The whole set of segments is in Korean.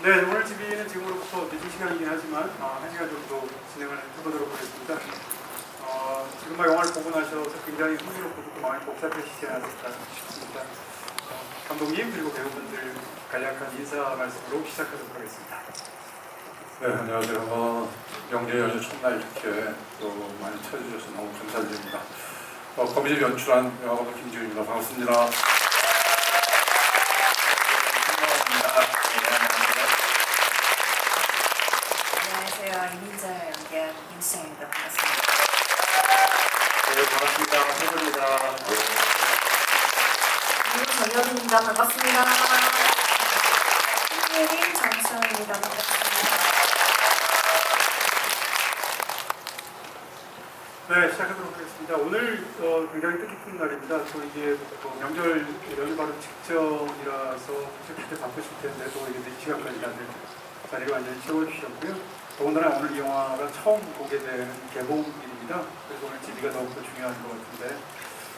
네, 오늘 집이는 지금으로부터 늦은 시간이긴 하지만 1시간 정도 진행을 해보도록 하겠습니다. 지금 영화를 보고 나셔서 굉장히 흥미롭고 또 마음이 복잡해지지 않았을까 싶습니다. 감독님 그리고 배우분들 간략한 인사 말씀으로 시작하도록 하겠습니다. 네, 안녕하세요. 명절 연휴 첫날 이렇게 또 많이 찾아주셔서 너무 감사드립니다. 거미줄 연출한 영화감독 김지훈입니다. 반갑습니다. 안녕하세요. 이민자를 연기한 임수정입니다. 반갑습니다. 네, 반갑습니다. 해봅니다. 정엽입니다. 반갑습니다. 신예림 정수영입니다. 반갑습니다. 네, 시작하도록 하겠습니다. 오늘 굉장히 뜻깊은 날입니다. 또 이게 명절 연휴 바로 직전이라서 그때 바쁘실 텐데 또 이게 4시간까지 다들 자리를 완전히 채워주셨고요. 더군다나 오늘 이 영화가 처음 보게 되는 개봉일입니다. 그래서 오늘 집이가 더욱더 중요한 것 같은데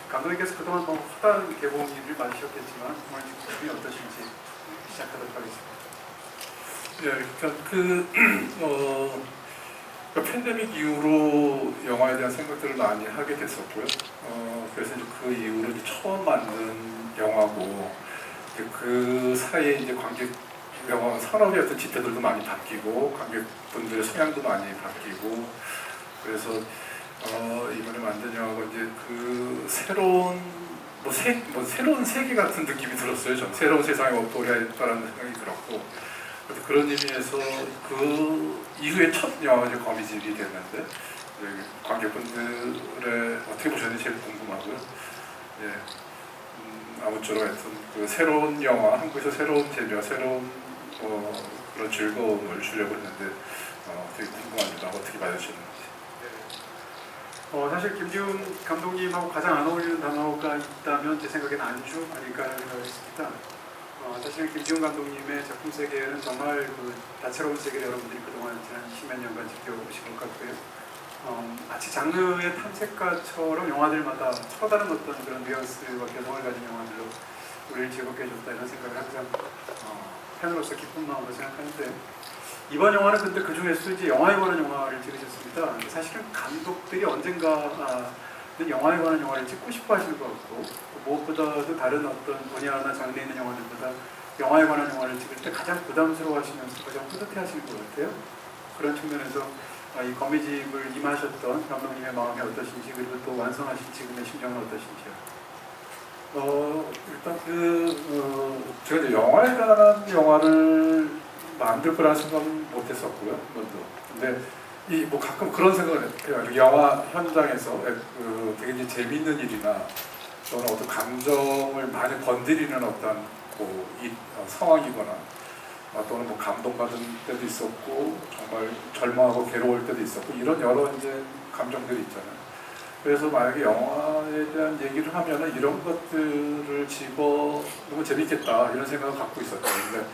감독님께서 그동안 너무 숱한 개봉일을 맞으셨겠지만 오늘 기분이 어떠신지 시작하도록 하겠습니다. 네, 팬데믹 이후로 영화에 대한 생각들을 많이 하게 됐었고요. 그래서 이제 그 이후로 이제 처음 만든 영화고 그 사이에 이제 영화 산업의 어떤 지표들도 많이 바뀌고 관객분들의 성향도 많이 바뀌고 그래서 이번에 만든 영화가 이제 그 새로운 새로운 세계 같은 느낌이 들었어요. 전 새로운 세상에 도래했다라는 생각이 들었고 그런 의미에서 그 이후에 첫 영화가 이제 거미집이 됐는데 관객분들의 어떻게 보셨는지 제일 궁금하고요. 예, 아무쪼록 하여튼 그 새로운 영화, 한국에서 새로운 재미와 새로운 그런 즐거움을 주려고 했는데 되게 궁금합니다. 어떻게 받으셨는지. 사실 김지훈 감독님하고 가장 안 어울리는 단어가 있다면 제 생각에는 안주 아닐까 하는 생각을 했습니다. 사실 김지훈 감독님의 작품 세계는 정말 그 다채로운 세계를 여러분들이 그동안 지난 10몇 년간 지켜보신 것 같고요. 마치 장르의 탐색가처럼 영화들마다 서로 다른 어떤 그런 뉘앙스와 개성을 가진 영화들로 우리를 즐겁게 해줬다 이런 생각을 항상 팬으로서 기쁜 마음으로 생각하는데 이번 영화는 근데 그 중에서도 이제 영화에 관한 영화를 찍으셨습니다. 사실은 감독들이 언젠가는 영화에 관한 영화를 찍고 싶어 하시는 것 같고 무엇보다도 다른 어떤 분야나 장르에 있는 영화들보다 영화에 관한 영화를 찍을 때 가장 부담스러워 하시면서 가장 뿌듯해 하시는 것 같아요. 그런 측면에서 이 거미집을 임하셨던 감독님의 마음이 어떠신지 그리고 또 완성하신 지금의 심정은 어떠신지요? 일단 제가 이제 영화에 관한 영화를 만들 거라는 생각은 못했었고요. 근데 가끔 그런 생각을 해요. 영화 현장에서 되게 이제 재미있는 일이나 또는 어떤 감정을 많이 건드리는 어떤 상황이거나 또는 감동받은 때도 있었고 정말 절망하고 괴로울 때도 있었고 이런 여러 이제 감정들이 있잖아요. 그래서 만약에 영화에 대한 얘기를 하면은 이런 것들을 너무 재밌겠다 이런 생각을 갖고 있었죠. 근데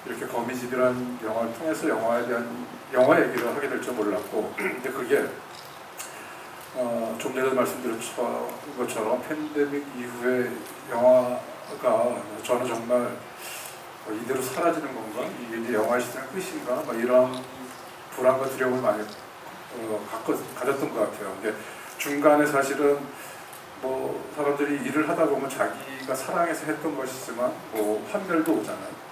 이렇게 거미집이라는 영화를 통해서 영화 얘기를 하게 될 줄 몰랐고 근데 그게 좀 전에 말씀드린 것처럼 팬데믹 이후에 영화가 저는 정말 이대로 사라지는 건가? 이게 이제 영화의 시대는 끝인가? 이런 불안과 두려움을 많이 가졌던 것 같아요. 근데 중간에 사실은 사람들이 일을 하다 보면 자기가 사랑해서 했던 것이지만 환멸도 오잖아요.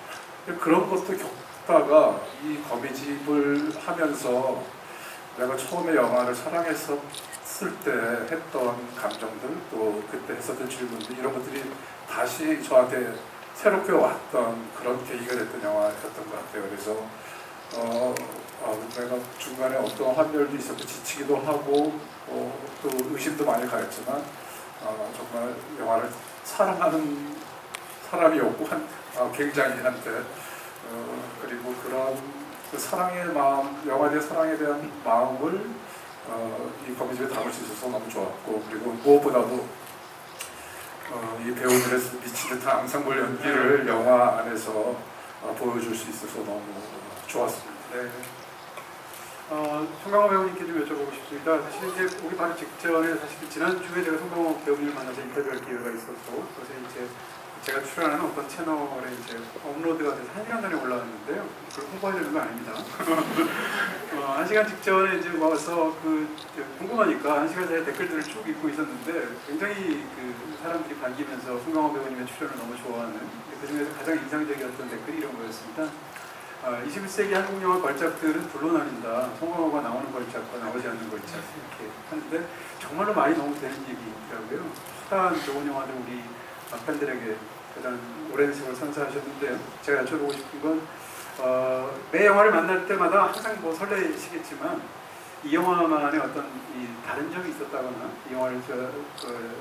그런 것도 겪다가 이 거미집을 하면서 내가 처음에 영화를 사랑했었을 때 했던 감정들 또 그때 했었던 질문들 이런 것들이 다시 저한테 새롭게 왔던 그런 계기가 됐던 영화였던 것 같아요. 그래서 내가 중간에 어떤 환멸도 있었고 지치기도 하고 또 의심도 많이 가했지만 정말 영화를 사랑하는 사람이 없고 굉장히 한데 그리고 그런 그 사랑의 마음, 영화에 대한 사랑에 대한 마음을 이 거미집에 담을 수 있어서 너무 좋았고 그리고 무엇보다도 이 배우들의 미친 듯한 앙상블 연기를 영화 안에서 보여줄 수 있어서 너무 좋았습니다. 네. 송강호 배우님께 좀 여쭤보고 싶습니다. 사실 이제 오기 바로 직전에 사실 지난주에 제가 송강호 배우님을 만나서 인터뷰할 기회가 있었고 그래서 이제 제가 출연하는 어떤 채널에 이제 업로드가 돼서 1시간 전에 올라왔는데요. 그걸 홍보하려는 건 아닙니다. 1시간 직전에 이제 와서 궁금하니까 1시간 전에 댓글들을 쭉 읽고 있었는데 굉장히 사람들이 반기면서 송강호 배우님의 출연을 너무 좋아하는, 그 중에서 가장 인상적이었던 댓글이 이런 거였습니다. 21세기 한국 영화 걸작들은 둘로 나뉜다. 송강호가 나오는 걸작과 나오지 않는 걸작, 이렇게 하는데 정말로 말이 너무 되는 얘기더라고요. 수다한 좋은 영화들 우리 팬들에게 가장 오랜 세월 선사하셨는데요. 제가 여쭤보고 싶은 건 매 영화를 만날 때마다 항상 뭐 설레시겠지만 이 영화만의 어떤 다른 점이 있었다거나 이 영화를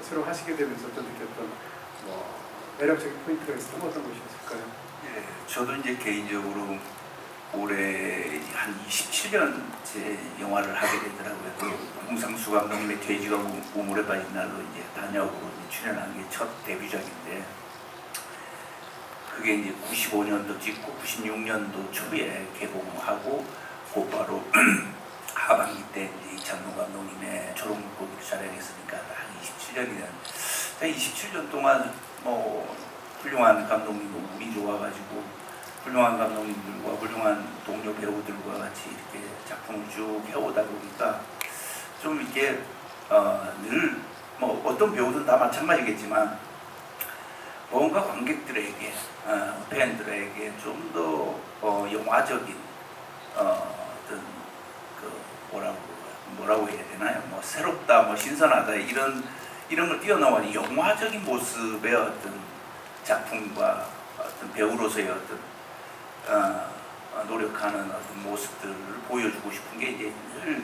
새로 하시게 되면서 또 느꼈던 매력적인 포인트가 있었다면 어떤 것이었을까요? 예, 저도 이제 개인적으로 올해 한 27년째 영화를 하게 되더라고요. 홍상수 감독님의 돼지가 우물에 빠진 날로 이제 단역으로 출연한 게 첫 데뷔작인데, 그게 이제 95년도 찍고 96년도 초에 개봉하고 곧바로 하반기 때 이제 이창동 감독님의 초록물고기를 촬영했으니까 한 27년이면 27년 동안 훌륭한 감독님과 운이 좋아가지고 훌륭한 감독님들과 훌륭한 동료 배우들과 같이 이렇게 작품을 쭉 해오다 보니까 좀 이게 늘 어떤 배우든 다 마찬가지겠지만 뭔가 관객들에게 팬들에게 좀 더 영화적인 어떤 뭐라고 해야 되나요? 새롭다, 신선하다 이런 걸 뛰어넘은 영화적인 모습의 어떤 작품과 어떤 배우로서의 어떤 노력하는 어떤 모습들을 보여주고 싶은 게 이제 늘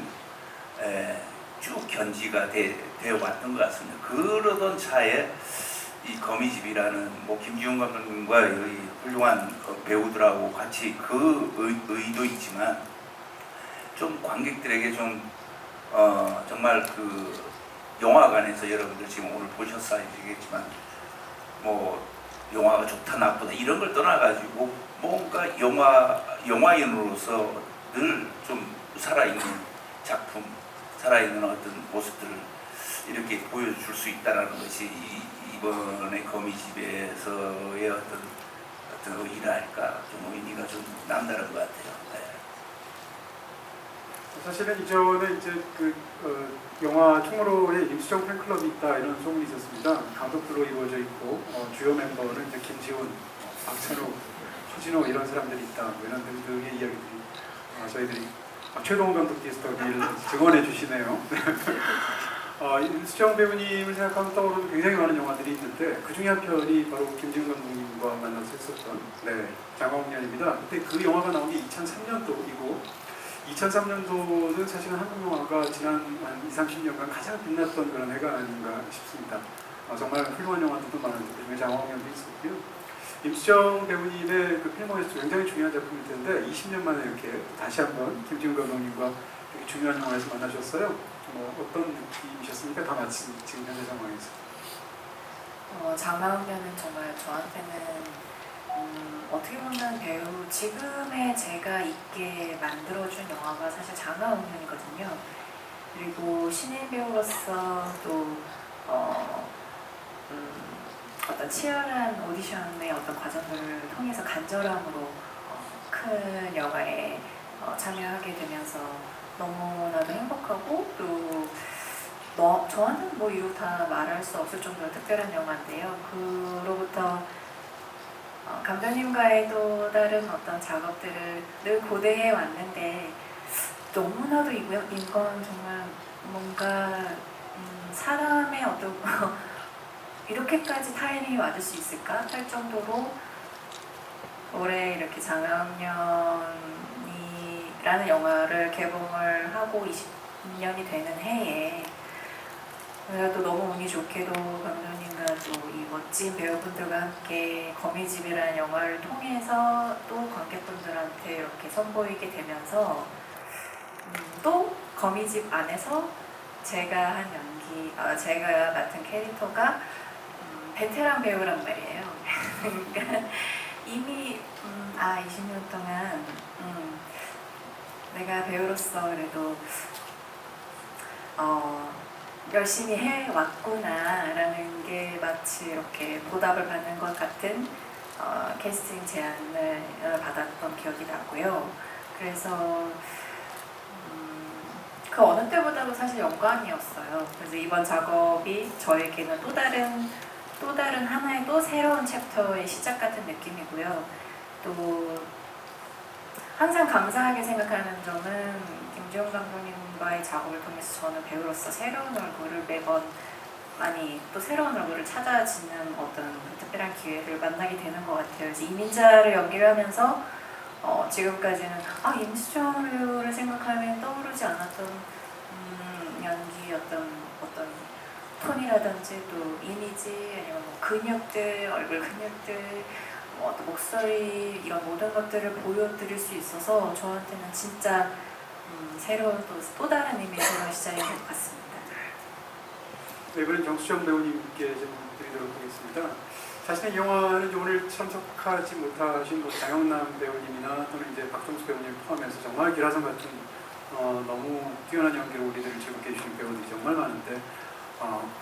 쭉 견지가 되어 왔던 것 같습니다. 그러던 차에 이 거미집이라는 김지훈 감독님과 이 훌륭한 배우들하고 같이 의도 있지만 좀 관객들에게 좀 정말 영화관에서 여러분들 지금 오늘 보셨어야 되겠지만 영화가 좋다 나쁘다 이런 걸 떠나가지고 뭔가 영화인으로서 늘 좀 살아있는 작품, 살아있는 어떤 모습들을 이렇게 보여줄 수 있다는 것이 이번에 거미집에서의 어떤 의의랄까, 좀 의미가 좀 남다른 것 같아요. 네. 사실은 이전에 이제 영화 총으로의 임수정 팬클럽이 있다 이런 소문이 있었습니다. 감독들로 이루어져 있고 주요 멤버는 이제 김지훈, 박찬욱, 허진호 이런 사람들이 있다. 이런 등등의 이야기들이 저희들이 최동원 감독 뒤에서 증언해 주시네요. 임수정 배우님을 생각하면 떠오르는 굉장히 많은 영화들이 있는데 그 중에 한 편이 바로 김지훈 감독님과 만나서 했었던 장화홍련입니다. 그때 그 영화가 나온 게 2003년도이고 2003년도는 사실은 한국 영화가 지난 한 20-30년간 가장 빛났던 그런 해가 아닌가 싶습니다. 정말 훌륭한 영화들도 많은데 그중에 장화홍련도 있었고요. 임수정 배우님의 필모에서 굉장히 중요한 작품일 텐데 20년 만에 이렇게 다시 한번 김지훈 감독님과 되게 중요한 영화에서 만나셨어요. 어떤 느낌이셨습니까? 다 마친 지금 현재 상황에서. 장나오면은 정말 저한테는 어떻게 보면 배우 지금의 제가 있게 만들어준 영화가 사실 장나오면이거든요. 그리고 신인 배우로서 또 어떤 치열한 오디션의 어떤 과정들을 통해서 간절함으로 큰 영화에 참여하게 되면서 너무나도 행복하고 또 저한테는 이루 다 말할 수 없을 정도로 특별한 영화인데요. 그로부터 감독님과의 또 다른 어떤 작업들을 늘 고대해 왔는데 너무나도 이건 정말 뭔가 사람의 어떤 이렇게까지 타이밍이 맞을 수 있을까 할 정도로 올해 이렇게 장화홍련이라는 영화를 개봉을 하고 20년이 되는 해에 제가 또 너무 운이 좋게도 감독님과 또 이 멋진 배우분들과 함께 거미집이라는 영화를 통해서 또 관객분들한테 이렇게 선보이게 되면서 또 거미집 안에서 제가 맡은 캐릭터가 베테랑 배우란 말이에요. 그러니까 이미 20년 동안 내가 배우로서 그래도 열심히 해왔구나라는 게 마치 이렇게 보답을 받는 것 같은 캐스팅 제안을 받았던 기억이 나고요. 그래서 그 어느 때보다도 사실 영광이었어요. 그래서 이번 작업이 저에게는 또 다른 하나의 또 새로운 챕터의 시작 같은 느낌이고요. 또 항상 감사하게 생각하는 점은 김지훈 감독님과의 작업을 통해서 저는 배우로서 새로운 얼굴을 매번 또 새로운 얼굴을 찾아지는 어떤 특별한 기회를 만나게 되는 것 같아요. 그래서 이민자를 연기를 하면서 지금까지는 임수정 배우를 생각하면 떠오르지 않았던 연기 어떤 톤이라든지 또 이미지 아니면 뭐 근육들, 얼굴 근육들, 또 목소리 이런 모든 것들을 보여드릴 수 있어서 저한테는 진짜 새로운 또 다른 의미의 새로운 시작인 것 같습니다. 네, 이번엔 정수정 배우님께 좀 드리도록 하겠습니다. 사실은 이 영화는 오늘 참석하지 못하신 뭐 장영남 배우님이나 또는 이제 박종수 배우님 포함해서 정말 기라성 같은 너무 뛰어난 연기로 우리들을 즐겁게 해주신 배우들이 정말 많은데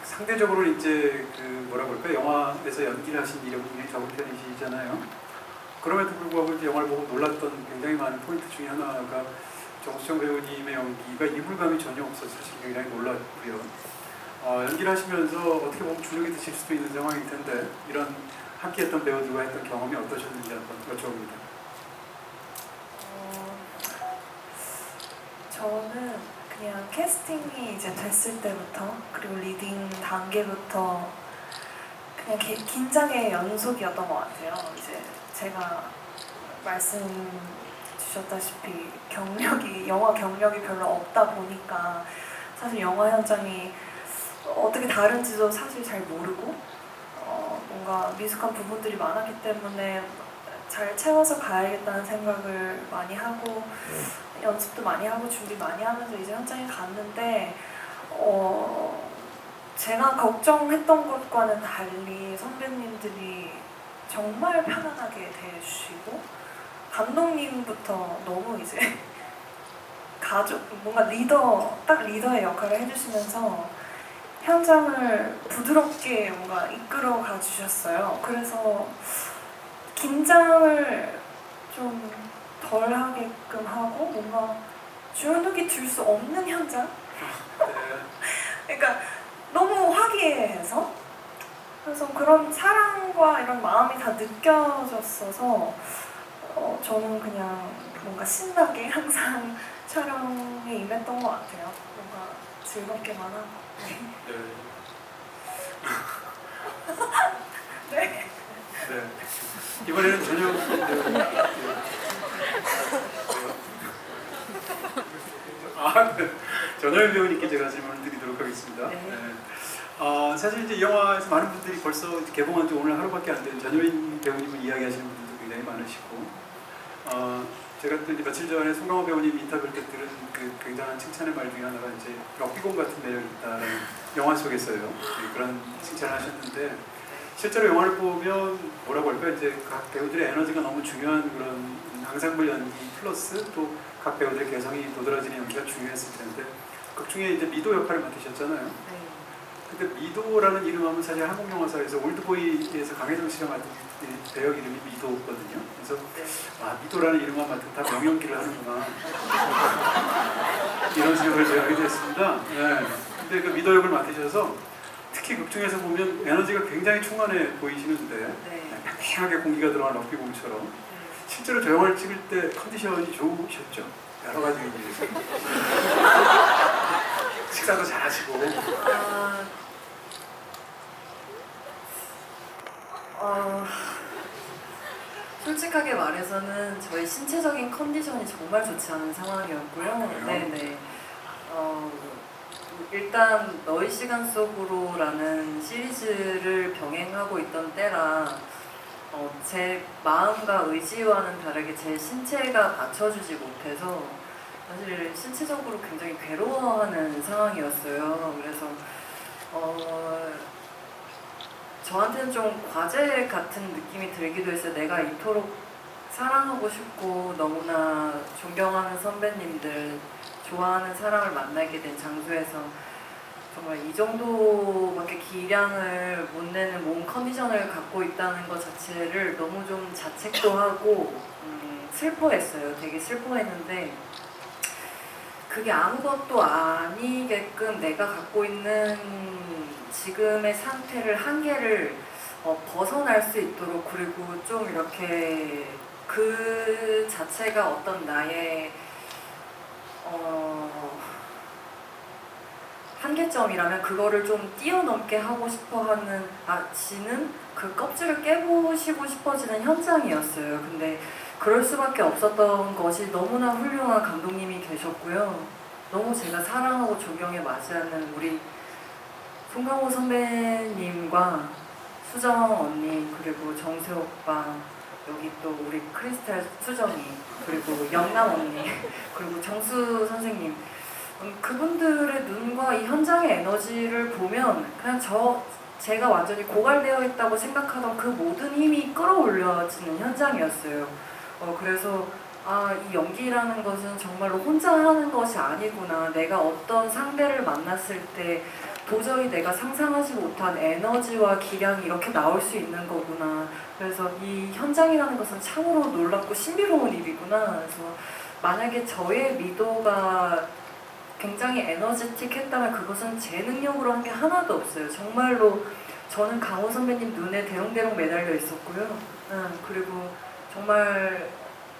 상대적으로 이제 그 뭐라고 할까요? 영화에서 연기를 하신 이력이 굉장히 적은 편이시잖아요. 그럼에도 불구하고 이제 영화를 보고 놀랐던 굉장히 많은 포인트 중에 하나가 정수정 배우님의 연기가 이물감이 전혀 없어서 사실 굉장히 놀랐고요. 연기를 하시면서 어떻게 보면 주눅이 드실 수도 있는 상황일 텐데 이런 함께했던 배우들과 했던 경험이 어떠셨는지 한번 여쭤봅니다. 저는 그냥 캐스팅이 이제 됐을 때부터 그리고 리딩 단계부터 그냥 긴장의 연속이었던 것 같아요. 이제 제가 말씀 주셨다시피 영화 경력이 별로 없다 보니까 사실 영화 현장이 어떻게 다른지도 사실 잘 모르고 뭔가 미숙한 부분들이 많았기 때문에 잘 채워서 가야겠다는 생각을 많이 하고 연습도 많이 하고 준비 많이 하면서 이제 현장에 갔는데 제가 걱정했던 것과는 달리 선배님들이 정말 편안하게 대해주시고 감독님부터 너무 이제 뭔가 딱 리더의 역할을 해주시면서 현장을 부드럽게 뭔가 이끌어 가 주셨어요. 그래서 긴장을 좀 덜 하게끔 하고 뭔가 주눅이 들 수 없는 현장? 그러니까 너무 화기애애해서 그래서 그런 사랑과 이런 마음이 다 느껴졌어서 저는 그냥 뭔가 신나게 항상 촬영에 임했던 것 같아요. 뭔가 즐겁게만 하고. 네. 네. 이번에는 전효연 배우님께 제가 질문을 드리도록 하겠습니다. 네. 사실 이제 이 영화에서 많은 분들이 벌써 개봉한 지 오늘 하루밖에 안 된 전효연 배우님을 이야기하시는 분들도 굉장히 많으시고 제가 또 이제 며칠 전에 송강호 배우님 인터뷰를 때 들은 그 굉장한 칭찬의 말 중에 하나가 이제 럭비공 같은 매력이 있다라는 영화 속에서요. 네, 그런 칭찬을 하셨는데 실제로 영화를 보면 뭐라고 할까 이제 각 배우들의 에너지가 너무 중요한 그런 앙상블 연기 플러스 또 각 배우들의 개성이 도드라지는 연기가 중요했을 텐데 극 중에 이제 미도 역할을 맡으셨잖아요. 네. 근데 미도라는 이름하면 사실 한국 영화사에서 올드보이에서 강혜정 씨가 맡은 배역 이름이 미도거든요. 그래서 미도라는 이름만 맡으면 다 명연기를 하는구나 이런 생각을 제가 하게 됐습니다. 네. 근데 그 미도 역을 맡으셔서 특히 극 중에서 보면 에너지가 굉장히 충만해 보이시는데 팽팽하게 공기가 들어간 럭비공처럼 실제로 저 영화를 찍을 때 컨디션이 좋으셨죠? 여러 가지 의미에서 식사도 잘하시고 솔직하게 말해서는 저희 신체적인 컨디션이 정말 좋지 않은 상황이었고요. 네네. 일단 너의 시간 속으로라는 시리즈를 병행하고 있던 때라 제 마음과 의지와는 다르게 제 신체가 받쳐주지 못해서 사실 신체적으로 굉장히 괴로워하는 상황이었어요. 그래서 저한테는 좀 과제 같은 느낌이 들기도 했어요. 내가 이토록 사랑하고 싶고 너무나 존경하는 선배님들, 좋아하는 사람을 만나게 된 장소에서 정말 이 정도밖에 기량을 못 내는 몸 컨디션을 갖고 있다는 것 자체를 너무 좀 자책도 하고 슬퍼했어요. 되게 슬퍼했는데 그게 아무것도 아니게끔 내가 갖고 있는 지금의 상태를 한계를 벗어날 수 있도록 그리고 좀 이렇게 그 자체가 어떤 나의 한계점이라면 그거를 좀 뛰어넘게 하고 싶어하는 지는 그 껍질을 깨부시고 싶어지는 현장이었어요. 근데 그럴 수밖에 없었던 것이 너무나 훌륭한 감독님이 계셨고요. 너무 제가 사랑하고 존경에 맞이하는 우리 송강호 선배님과 수정 언니 그리고 정세 오빠 여기 또 우리 크리스탈 수정이 그리고 영남 언니 그리고 정수 선생님 그분들의 눈과 이 현장의 에너지를 보면 그냥 제가 완전히 고갈되어 있다고 생각하던 그 모든 힘이 끌어올려지는 현장이었어요. 그래서 이 연기라는 것은 정말로 혼자 하는 것이 아니구나. 내가 어떤 상대를 만났을 때 도저히 내가 상상하지 못한 에너지와 기량이 이렇게 나올 수 있는 거구나. 그래서 이 현장이라는 것은 참으로 놀랍고 신비로운 일이구나. 그래서 만약에 저의 미도가 굉장히 에너제틱했다면 그것은 제 능력으로 한 게 하나도 없어요. 정말로 저는 강호 선배님 눈에 대롱대롱 매달려 있었고요. 그리고 정말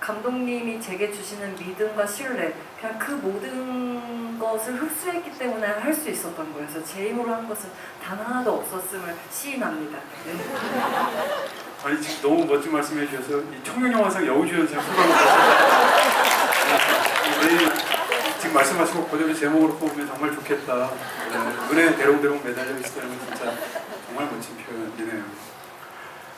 감독님이 제게 주시는 믿음과 신뢰 그냥 그 모든 것을 흡수했기 때문에 할 수 있었던 거예요. 그래서 제 힘으로 한 것은 단 하나도 없었음을 시인합니다. 네. 아니 지금 너무 멋진 말씀해 주셔서 이 청룡영화상 여우주연상 수상을 받았어요. 지금 말씀하시고 고전의 제목으로 뽑으면 정말 좋겠다. 눈에 대롱대롱 매달려 있다는 건 진짜 정말 멋진 표현이네요.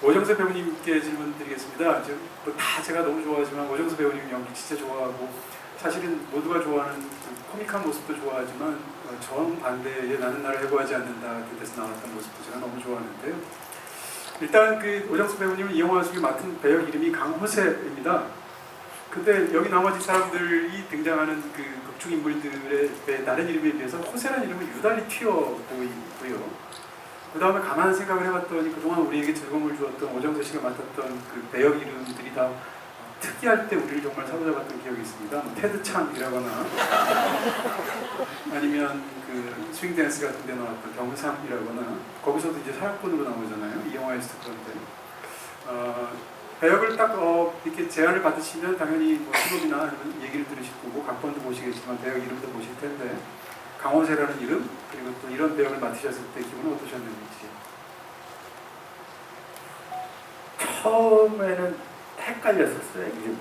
오정세 배우님께 질문 드리겠습니다. 지금 다 제가 너무 좋아하지만 오정세 배우님 연기 진짜 좋아하고 사실은 모두가 좋아하는 코믹한 모습도 좋아하지만 정반대의 나는 나를 해고하지 않는다 같은 데서 나왔던 모습도 제가 너무 좋아하는데요. 일단 그 오정세 배우님은 이 영화 속에 맡은 배역 이름이 강호세입니다. 근데 여기 나머지 사람들이 등장하는 그 극중 인물들의 다른 이름에 비해서 호세라는 이름은 유달리 튀어 보이고요. 그 다음에 가만히 생각을 해봤더니 그동안 우리에게 즐거움을 주었던 오정세 씨가 맡았던 그 배역 이름들이 다 특이할 때 우리를 정말 사로잡았던 기억이 있습니다. 뭐 테드 창이라거나 아니면 그 스윙 댄스 같은 데 나왔던 경상이라거나 거기서도 이제 사역꾼으로 나오잖아요. 이 영화에서도 그런데 배역을 딱 이렇게 제안을 받으시면 당연히 뭐 신업이나 아니면 얘기를 들으실 거고 각본도 보시겠지만 배역 이름도 보실 텐데 강호세라는 이름 그리고 또 이런 배역을 맡으셨을 때 기분은 어떠셨는지. 처음에는 헷갈렸었어요. 이름이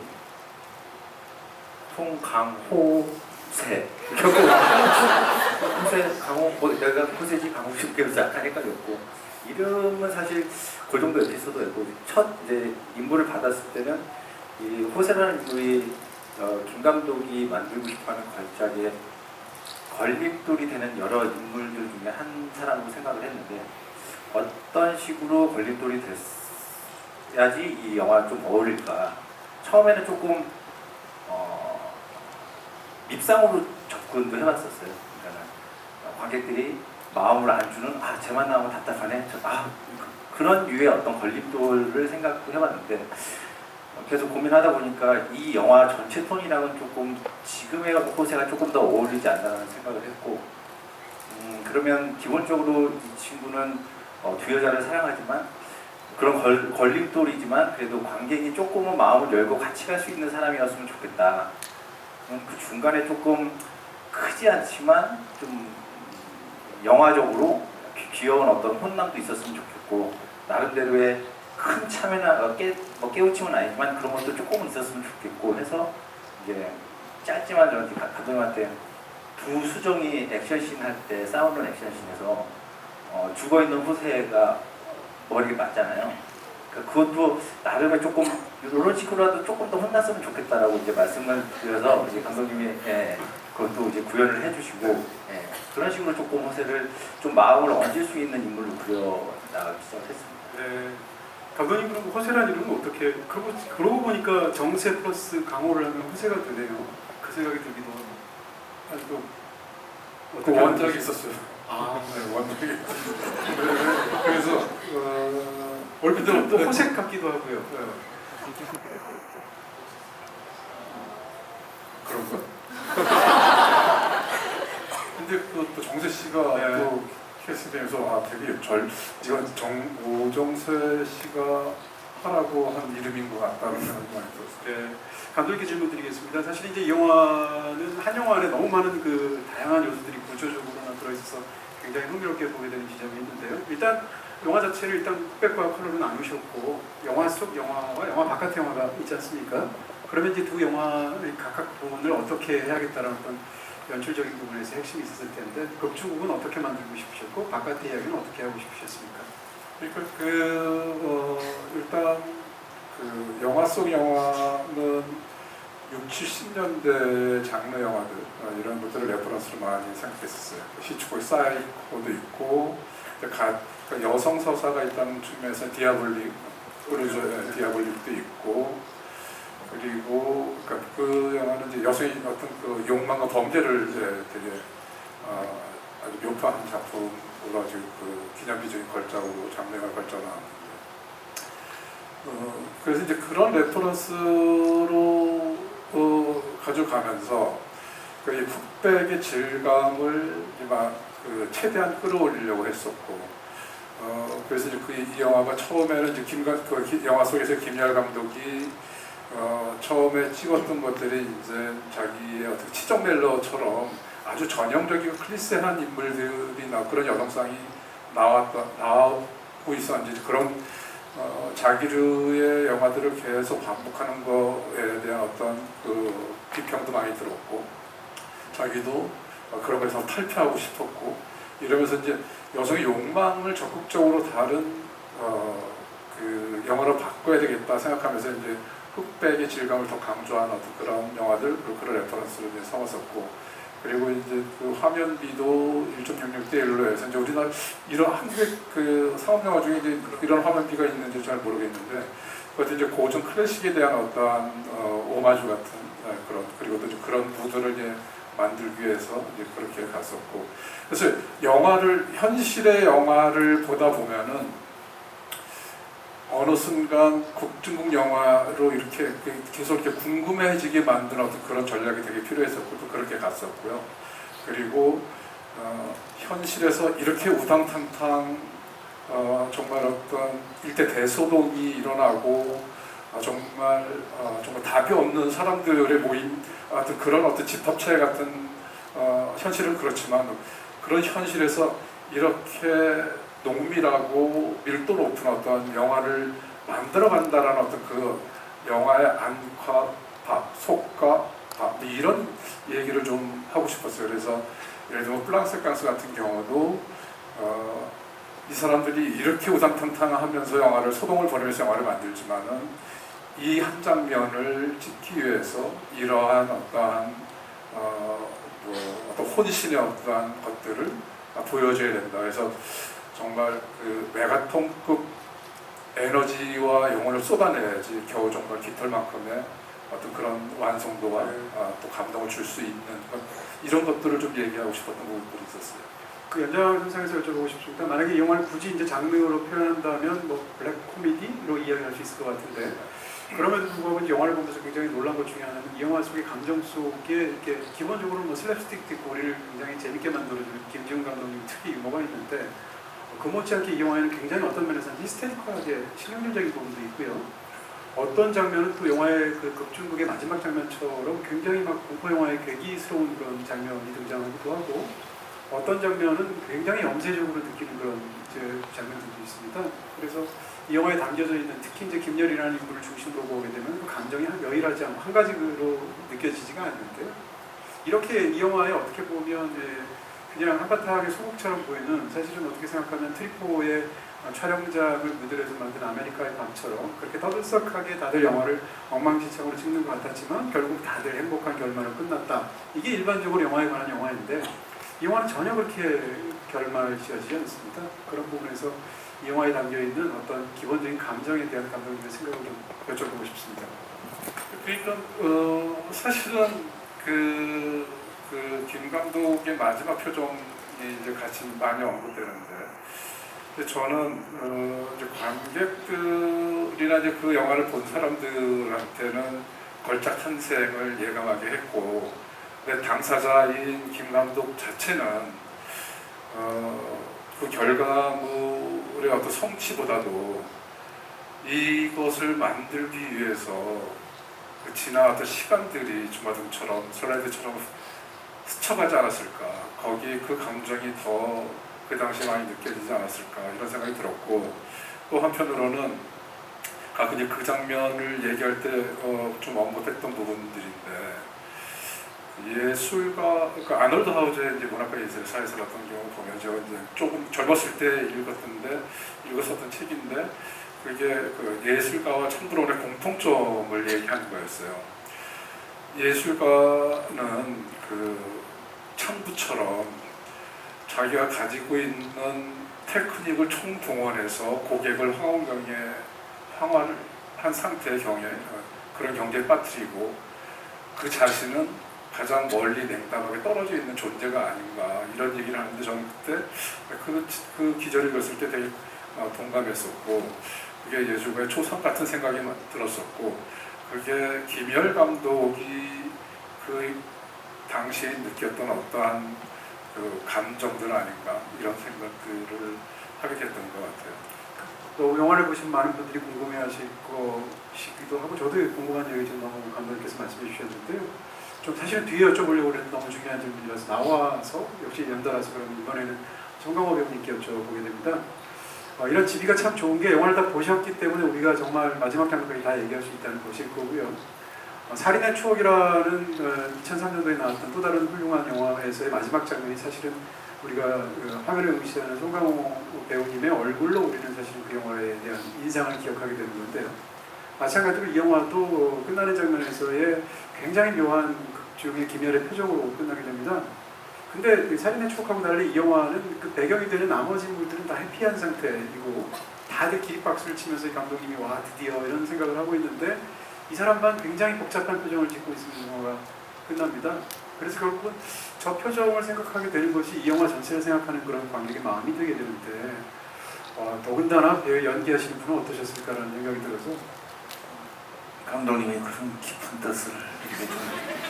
송강호세 호세 강호 내가 호세지 강호식 그래서 약간 헷갈렸고 이름은 사실 그 정도 에피소드였고 첫 이제 인물을 받았을 때는 이 호세라는 인물이 김 감독이 만들고 싶어하는 걸작에 걸림돌이 되는 여러 인물들 중에 한 사람으로 생각을 했는데 어떤 식으로 걸림돌이 됐어야지 이 영화 좀 어울릴까. 처음에는 조금 밉상으로 접근도 해봤었어요. 그러니까 관객들이 마음을 안 주는 쟤만 나오면 답답하네. 그런 류의 어떤 걸림돌을 생각도 해봤는데 계속 고민하다 보니까 이 영화 전체 톤이랑은 조금 지금의 호세가 조금 더 어울리지 않나라는 생각을 했고 그러면 기본적으로 이 친구는 두 여자를 사랑하지만 그런 걸림돌이지만 그래도 관객이 조금은 마음을 열고 같이 갈 수 있는 사람이었으면 좋겠다. 그 중간에 조금 크지 않지만 좀 영화적으로 귀여운 어떤 혼남도 있었으면 좋겠고 나름대로의 큰 참여나 깨우침은 아니지만 그런 것도 조금은 있었으면 좋겠고 해서 이제 짧지만 저는 감독님한테 두 수정이 액션씬 할 때 싸우는 액션씬에서 죽어있는 호세가 머리에 맞잖아요. 그러니까 그것도 나름의 조금 이런 식으로라도 조금 더 혼났으면 좋겠다라고 이제 말씀을 드려서 이제 감독님이 그것도 이제 구현을 해주시고 그런 식으로 조금 호세를 좀 마음을 얹을 수 있는 인물로 그려나가기 시작했습니다. 네. 감독님 그럼 호세라는 이름은 어떻게 그러고 보니까 정세 플러스 강호를 하면 호세가 되네요. 그 생각이 들기도 하고. 그 원작이 있었어요. 네, 원작이. 그래서 얼핏 또 호색 같기도 하고요. 그런 거. 근데 또 정세 씨가 네. 또 캐스팅에서 되게 이건 오정세 씨가 하라고 한 이름인 것 같다는 생각이 많이 들었어요. 네, 감독님께 질문 드리겠습니다. 사실 이제 이 영화는 한 영화 안에 너무 많은 그 다양한 요소들이 구조적으로나 들어있어서 굉장히 흥미롭게 보게 되는 지점이 있는데요. 일단 영화 자체를 일단 흑백과 컬러로 나누셨고 영화 속 영화와 영화 바깥의 영화가 있지 않습니까? 그러면 이제 두 영화의 각각 부분을 어떻게 해야겠다는 어떤 연출적인 부분에서 핵심이 있었을 텐데 극중국은 어떻게 만들고 싶으셨고 바깥의 이야기는 어떻게 하고 싶으셨습니까? 그러니까 일단 그 영화 속 영화는 60, 70년대 장르 영화들 이런 것들을 레퍼런스로 많이 생각했었어요. 히치콕의 사이코도 있고 그러니까 여성 서사가 있다는 측면에서 디아볼릭, 디아볼릭도 있고 그리고 그러니까 그 영화는 이제 여성의 어떤 그 욕망과 범죄를 이제 되게 아주 묘사한 작품으로 아주 그 기념비적인 걸작으로 장르가 걸작을 나왔는데 그래서 이제 그런 레퍼런스로 가져가면서 그 흑백의 질감을 그 최대한 끌어올리려고 했었고 그래서 이제 이 영화가 처음에는 이제 그 영화 속에서 김열 감독이 처음에 찍었던 것들이 이제 자기의 어떤 치정 멜로처럼 아주 전형적이고 클리셰한 인물들이나 그런 여성상이 나오고 있었는지 그런 자기의 영화들을 계속 반복하는 거에 대한 어떤 그 비평도 많이 들었고 자기도 그런 거에서 탈피하고 싶었고 이러면서 이제 여성의 욕망을 적극적으로 다른 그 영화로 바꿔야 되겠다 생각하면서 이제 흑백의 질감을 더 강조한 어떤 그런 영화들 그런 레퍼런스를 이제 삼았었고 그리고 이제 그 화면비도 1.66대 1로 해서 이제 우리나라 이런 한국의 그 상업 영화 중에 이제 이런 화면비가 있는지 잘 모르겠는데 그것도 이제 고전 클래식에 대한 어떠한 오마주 같은 그런 그리고 또 그런 무드를 이제 만들기 위해서 이제 그렇게 갔었고 그래서 현실의 영화를 보다 보면은 어느 순간 중국 영화로 이렇게 계속 이렇게 궁금해지게 만드는 어떤 그런 전략이 되게 필요했었고 또 그렇게 갔었고요. 그리고 현실에서 이렇게 우당탕탕 정말 어떤 일대 대소동이 일어나고 정말 답이 없는 사람들의 모임 어떤 그런 어떤 집합체 같은 현실은 그렇지만 그런 현실에서 이렇게 농밀하고 밀도 높은 어떤 영화를 만들어간다라는 어떤 그 영화의 안과 속과 이런 얘기를 좀 하고 싶었어요. 그래서 예를 들면 플랑스 강스 같은 경우도 이 사람들이 이렇게 우당탕탕하면서 영화를 소동을 벌이면서 영화를 만들지만은 이 한 장면을 찍기 위해서 이러한 어떠한 어떤 혼신의 어떠한 것들을 보여줘야 된다. 그래서 정말 그 메가톤급 에너지와 영혼을 쏟아내야지 겨우 정말 깃털만큼의 어떤 그런 완성도와 또 감동을 줄 수 있는 이런 것들을 좀 얘기하고 싶었던 부분들이 있었어요. 그 연장선상에서 여쭤보고 싶습니다. 만약에 이 영화를 굳이 이제 장르로 표현한다면 뭐 블랙 코미디로 이야기할 수 있을 것 같은데 그럼에도 불구하고 이제 영화를 보면서 굉장히 놀란 것 중에 하나는 이 영화 속의 감정 속에 이렇게 기본적으로 뭐 슬랩스틱도 있고 우리를 굉장히 재밌게 만들어주는 김지훈 감독님 특히 유머가 있는데 그 못지않게 이 영화에는 굉장히 어떤 면에서는 히스테리컬하게 실용적인 부분도 있고요. 어떤 장면은 또 영화의 그 극중극의 마지막 장면처럼 굉장히 막 공포 영화의 괴기스러운 그런 장면이 등장하기도 하고 어떤 장면은 굉장히 염세적으로 느끼는 그런 장면들도 있습니다. 그래서 이 영화에 담겨져 있는 특히 이제 김열이라는 인물을 중심으로 보게 되면 그 감정이 여일하지 않고 한 가지로 느껴지지가 않는데요. 이렇게 이 영화에 어떻게 보면 그냥 한바탕의 소극처럼 보이는 사실은 어떻게 생각하면 트리포의 촬영장을 무대에서 만든 아메리카의 밤처럼 그렇게 떠들썩하게 다들 영화를 엉망진창으로 찍는 것 같았지만 결국 다들 행복한 결말로 끝났다. 이게 일반적으로 영화에 관한 영화인데 이 영화는 전혀 그렇게 결말 지어지지 않습니다. 그런 부분에서 이 영화에 담겨있는 어떤 기본적인 감정에 대한 감독님의 생각을 좀 여쭤보고 싶습니다. 그러니까 사실은 김 감독의 마지막 표정이 이제 같이 많이 언급되는데, 근데 저는 이제 관객들이나 이제 그 영화를 본 사람들한테는 걸작 탄생을 예감하게 했고, 근데 당사자인 김 감독 자체는 그 결과물의 어떤 성취보다도 이것을 만들기 위해서 그 지나왔던 시간들이 주마등처럼 슬라이드처럼 스쳐가지 않았을까, 거기에 그 감정이 더 그 당시에 많이 느껴지지 않았을까 이런 생각이 들었고, 또 한편으로는 가끔 이제 그 장면을 얘기할 때 좀 언급했던 부분들인데, 예술가, 그러니까 아놀드 하우저의 이제 문학과 예술의 사회설 같은 경우 보면, 제가 이제 조금 젊었을 때 읽었었던 책인데, 그게 그 예술가와 참부론의 공통점을 얘기하는 거였어요. 예술가는 그 참부처럼 자기가 가지고 있는 테크닉을 총동원해서 고객을 황홀한 상태의 그런 경계에 빠뜨리고, 그 자신은 가장 멀리 냉담하게 떨어져 있는 존재가 아닌가 이런 얘기를 하는데, 저는 그때 그 기절을 읽었을 때 되게 동감했었고, 그게 예술가의 초상 같은 생각이 들었었고, 그게 김열 감독이 그 당시에 느꼈던 어떠한 그 감정들 아닌가 이런 생각들을 하게 됐던 것 같아요. 또 영화를 보신 많은 분들이 궁금해하실 것이기도 하고, 저도 궁금한 얘기 좀 너무 감독님께서 말씀해 주셨는데요. 좀 사실은 뒤에 여쭤보려고 했는데 너무 중요한 질문이라서 나와서 역시 연달아서 그럼 이번에는 정강호 배우님께 여쭤보게 됩니다. 이런 지비가 참 좋은 게, 영화를 다 보셨기 때문에 우리가 정말 마지막 장면까지 다 얘기할 수 있다는 것일 거고요. 살인의 추억이라는 2003년도에 나왔던 또 다른 훌륭한 영화에서의 마지막 장면이 사실은 우리가 화면에 응시하는 송강호 배우님의 얼굴로 우리는 사실은 그 영화에 대한 인상을 기억하게 되는 건데요. 마찬가지로 이 영화도 끝나는 장면에서의 굉장히 묘한 극중의 김열의 표정으로 끝나게 됩니다. 근데 그 살인의 추억하고 달리 이 영화는 그 배경이 되는 나머지 인물들은 다 해피한 상태이고, 다들 기립박수를 치면서 이 감독님이 와 드디어 이런 생각을 하고 있는데, 이 사람만 굉장히 복잡한 표정을 짓고 있으면 영화가 끝납니다. 그래서 결국은 저 표정을 생각하게 되는 것이 이 영화 전체를 생각하는 그런 관객의 마음이 되게 되는데, 더군다나 배우 연기하시는 분은 어떠셨을까라는 생각이 들어서. 감독님이 그런 깊은 뜻을 이렇게 좀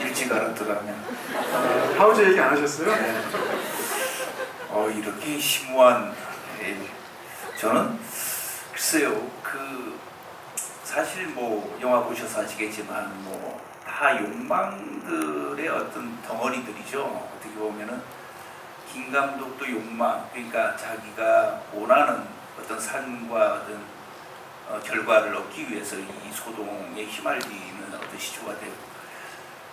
일찍 알았더라면. 하우저 얘기 안 하셨어요? 네. 이렇게 심오한, 저는 글쎄요, 사실 뭐 영화 보셔서 아시겠지만 뭐 다 욕망들의 어떤 덩어리들이죠. 어떻게 보면은 김 감독도 욕망, 그러니까 자기가 원하는 어떤 삶과 어떤 결과를 얻기 위해서 이 소동에 휘말리는 어떤 시초가 되고,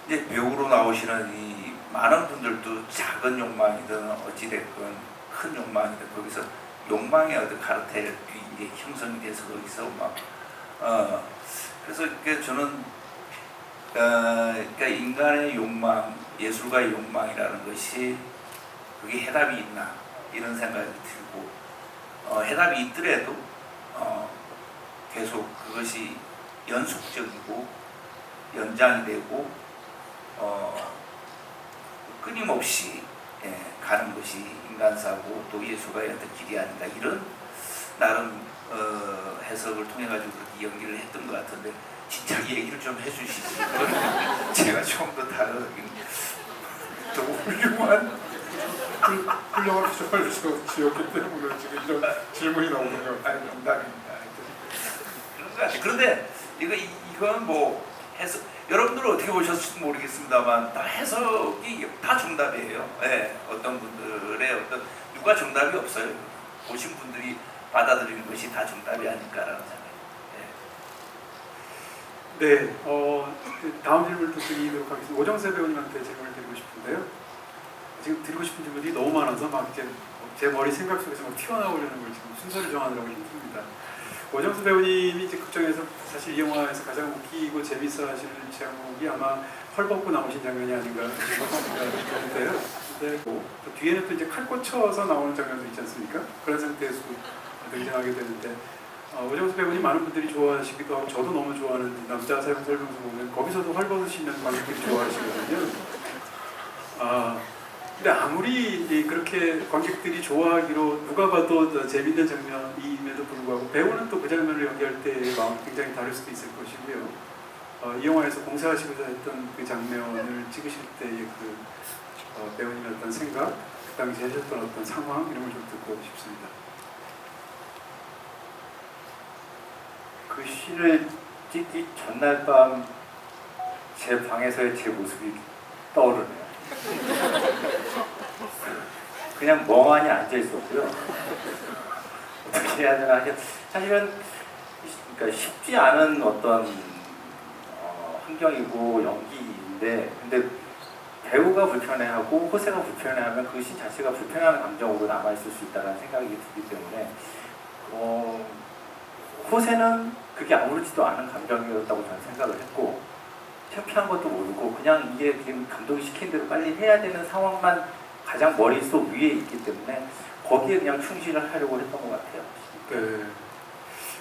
이제 배우로 나오시는 이 많은 분들도 작은 욕망이든 어찌됐건 큰 욕망이든 거기서 욕망의 어떤 카르텔이 이제 형성이 돼서 거기서 막 그래서 저는 그러니까 인간의 욕망, 예술가의 욕망이라는 것이 그게 해답이 있나 이런 생각이 들고, 해답이 있더라도 계속 그것이 연속적이고 연장이 되고 끊임없이 가는 것이 인간사고 또 예술가의 어떤 길이 아닌가, 이런 나름 해석을 통해 가지고 그렇게 연기를 했던 것 같은데, 진짜 얘기를 좀 해주시지. 제가 처음부터 다르긴 너무 훌륭한 표정을 지었기 때문에 지금 이런 질문이 나오는 것 같아요. 농담입니다. 그런데 이건 뭐 해석, 여러분들은 어떻게 보셨을지 모르겠습니다만 다 해석이 다 정답이에요. 네, 어떤 분들의 어떤 누가 정답이 없어요. 보신 분들이 받아들이는 것이 다 정답이 아닐까라는 생각이. 네, 다음 질문을 또 드리도록 하겠습니다. 오정세 배우님한테 질문을 드리고 싶은데요. 지금 드리고 싶은 질문이 너무 많아서 막 이렇게 제 머리 생각 속에서 막 튀어나오려는 걸 지금 순서를 정하느라고 힘듭니다. 오정세 배우님이 이제 극장에서 사실 이 영화에서 가장 웃기고 재밌어 하시는 제목이 아마 헐 벗고 나오신 장면이 아닌가 싶은데요. 근데 또 뒤에는 또 이제 칼 꽂혀서 나오는 장면도 있지 않습니까? 그런 상태에서 등장하게 되는데, 오정수 배우님 많은 분들이 좋아하시기도 하고 저도 너무 좋아하는 남자 사용 설명서 보면 거기서도 헐벗으시는 관객들이 좋아하시거든요. 근데 아무리 그렇게 관객들이 좋아하기로 누가 봐도 더 재밌는 장면임에도 불구하고 배우는 또 그 장면을 연기할 때 마음이 굉장히 다를 수도 있을 것이고요. 이 영화에서 공사하시고자 했던 그 장면을 찍으실 때의 그 배우님의 어떤 생각, 그 당시에 하셨던 어떤 상황 이런 걸 좀 듣고 싶습니다. 그 씬을 찍기 전날 밤 제 방에서의 제 모습이 떠오르네요. 그냥 멍하니 앉아 있었고요. 어떻게 해야 되나. 사실은 그러니까 쉽지 않은 어떤 환경이고 연기인데, 근데 배우가 불편해하고 호세가 불편해하면 그 씬 자체가 불편한 감정으로 남아있을 수 있다는 생각이 들기 때문에 호세는 그게 아무렇지도 않은 감정이었다고 저는 생각을 했고, 창피한 것도 모르고 그냥 이게 지금 감독이 시킨 대로 빨리 해야 되는 상황만 가장 머릿속 위에 있기 때문에 거기에 그냥 충실을 하려고 했던 것 같아요. 네.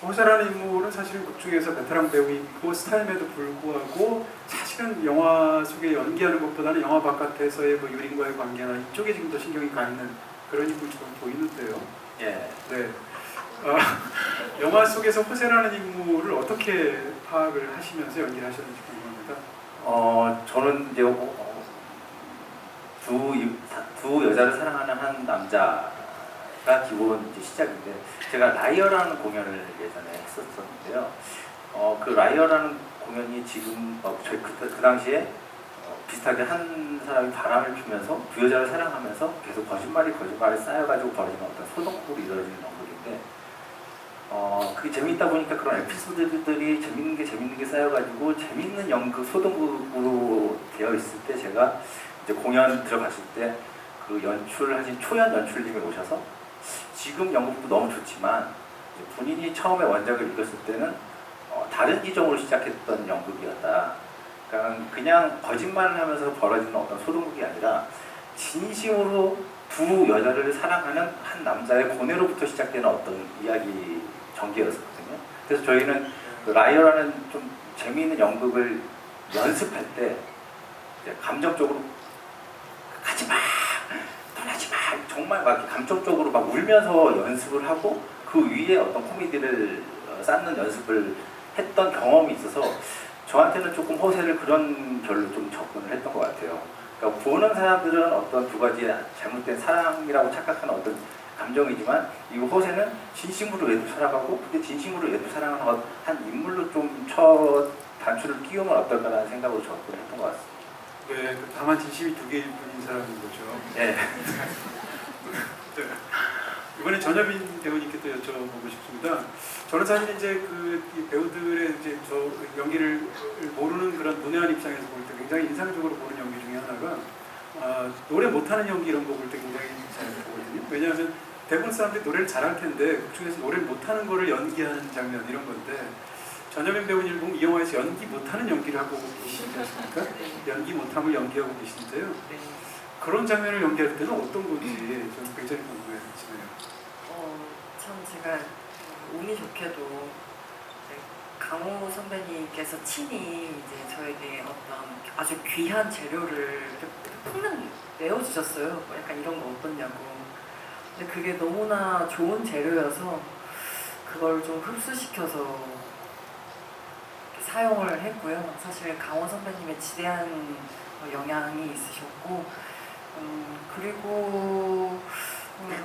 호세라는 인물은 사실은 극 중에서 베테랑 배우이고 스타임에도 불구하고 사실은 영화 속에 연기하는 것보다는 영화 바깥에서의 뭐 유린과의 관계나 이쪽에 지금 더 신경이 가 있는 그런 인물처럼 보이는데요. 예. 네. 영화 속에서 호세라는 인물을 어떻게 파악을 하시면서 연기를 하셨는지 궁금합니다. 저는 이제 두 여자를 사랑하는 한 남자가 기본 이제 시작인데, 제가 라이어라는 공연을 예전에 했었었는데요. 그 라이어라는 공연이 지금 저희 그 당시에 비슷하게 한 사람이 바람을 피면서 두 여자를 사랑하면서 계속 거짓말이 쌓여가지고 벌어지는 어떤 소동극으로 이루어지는 연극인데, 그게 재밌다 보니까 그런 에피소드들이 재밌는 게 쌓여가지고 재밌는 연극 소동극으로 되어 있을 때, 제가 이제 공연 들어갔을 때 그 연출하신 초연 연출님이 오셔서 지금 연극도 너무 좋지만 본인이 처음에 원작을 읽었을 때는 다른 기종으로 시작했던 연극이었다. 그러니까 그냥 거짓말을 하면서 벌어지는 어떤 소동극이 아니라 진심으로 두 여자를 사랑하는 한 남자의 고뇌로부터 시작되는 어떤 이야기 전개였었거든요. 그래서 저희는 그 라이어라는 좀 재미있는 연극을 연습할 때 이제 감정적으로 가지마! 떠나지마! 정말 막 감정적으로 막 울면서 연습을 하고 그 위에 어떤 코미디를 쌓는 연습을 했던 경험이 있어서 저한테는 조금 호세를 그런 결로 좀 접근을 했던 것 같아요. 그러니까 보는 사람들은 어떤 두 가지 잘못된 사랑이라고 착각하는 어떤 감정이지만, 이 호세는 진심으로 얘도 사랑하고, 근데 진심으로 얘도 사랑하는 한 인물로 좀 단추를 끼우면 어떨까라는 생각으로 접근을 했던 것 같습니다. 네, 다만 진심이 두 개일 뿐인 사람인 거죠. 네. 네. 이번에 전여빈 배우님께 또 여쭤보고 싶습니다. 저는 사실 이제 이 배우들의 이제 저 연기를 모르는 그런 문외한 입장에서 볼 때 굉장히 인상적으로 보는 연기 중에 하나가 노래 못하는 연기 이런 거 볼 때 굉장히 잘 보거든요. 왜냐하면 대부분 사람들이 노래를 잘할 텐데 그 중에서 노래를 못하는 거를 연기하는 장면 이런 건데, 전여빈 배우님 보면 이 영화에서 연기 못하는 연기를 하고 계시지 않습니까? 연기 못함을 연기하고 계시는데요. 그런 장면을 연기할 때는 어떤 건지 좀 굉장히 궁금해지네요. 참 제가 운이 좋게도 강호 선배님께서 친히 이제 저에게 어떤 아주 귀한 재료를 풍랑 내어주셨어요. 뭐 약간 이런 거 어떻냐고. 근데 그게 너무나 좋은 재료여서 그걸 좀 흡수시켜서 사용을 했고요. 사실 강호 선배님의 지대한 영향이 있으셨고, 그리고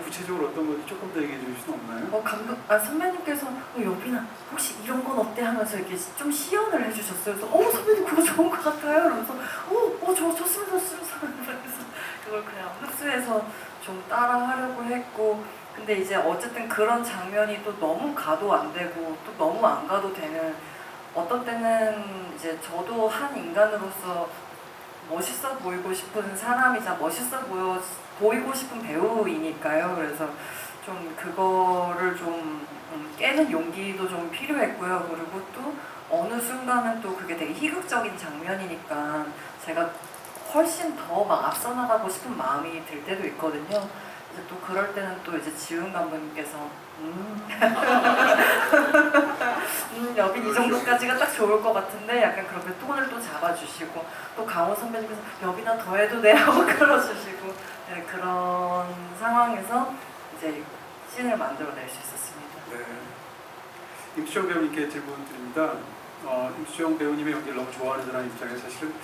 구체적으로 어떤 건지 조금 더 얘기해 주실 수 없나요? 선배님께서 여빈아 혹시 이런 건 어때 하면서 이렇게 좀 시연을 해주셨어요. 그래서 선배님 그거 좋은 것 같아요. 그러면서 저 좋습니다. 그래서 그걸 그냥 흡수해서 좀 따라하려고 했고, 근데 이제 어쨌든 그런 장면이 또 너무 가도 안 되고 또 너무 안 가도 되는, 어떤 때는 이제 저도 한 인간으로서 멋있어 보이고 싶은 사람이자 멋있어 보이고 싶은 배우이니까요. 그래서 좀 그거를 좀 깨는 용기도 좀 필요했고요. 그리고 또 어느 순간은 또 그게 되게 희극적인 장면이니까 제가 훨씬 더 막 앞서 나가고 싶은 마음이 들 때도 있거든요. 이제 또 그럴 때는 또 이제 지훈 감독님께서 여빈 이 정도까지가 딱 좋을 것 같은데 약간 그렇게 톤을 또 잡아주시고, 또 강호 선배님께서 여빈아 더 해도 돼 하고 끌어주시고, 네, 그런 상황에서 이제 씬을 만들어낼 수 있었습니다. 네. 임수정 배우님께 질문 드립니다. 임수정 배우님의 연기를 너무 좋아하는 사람 입장에서 사실은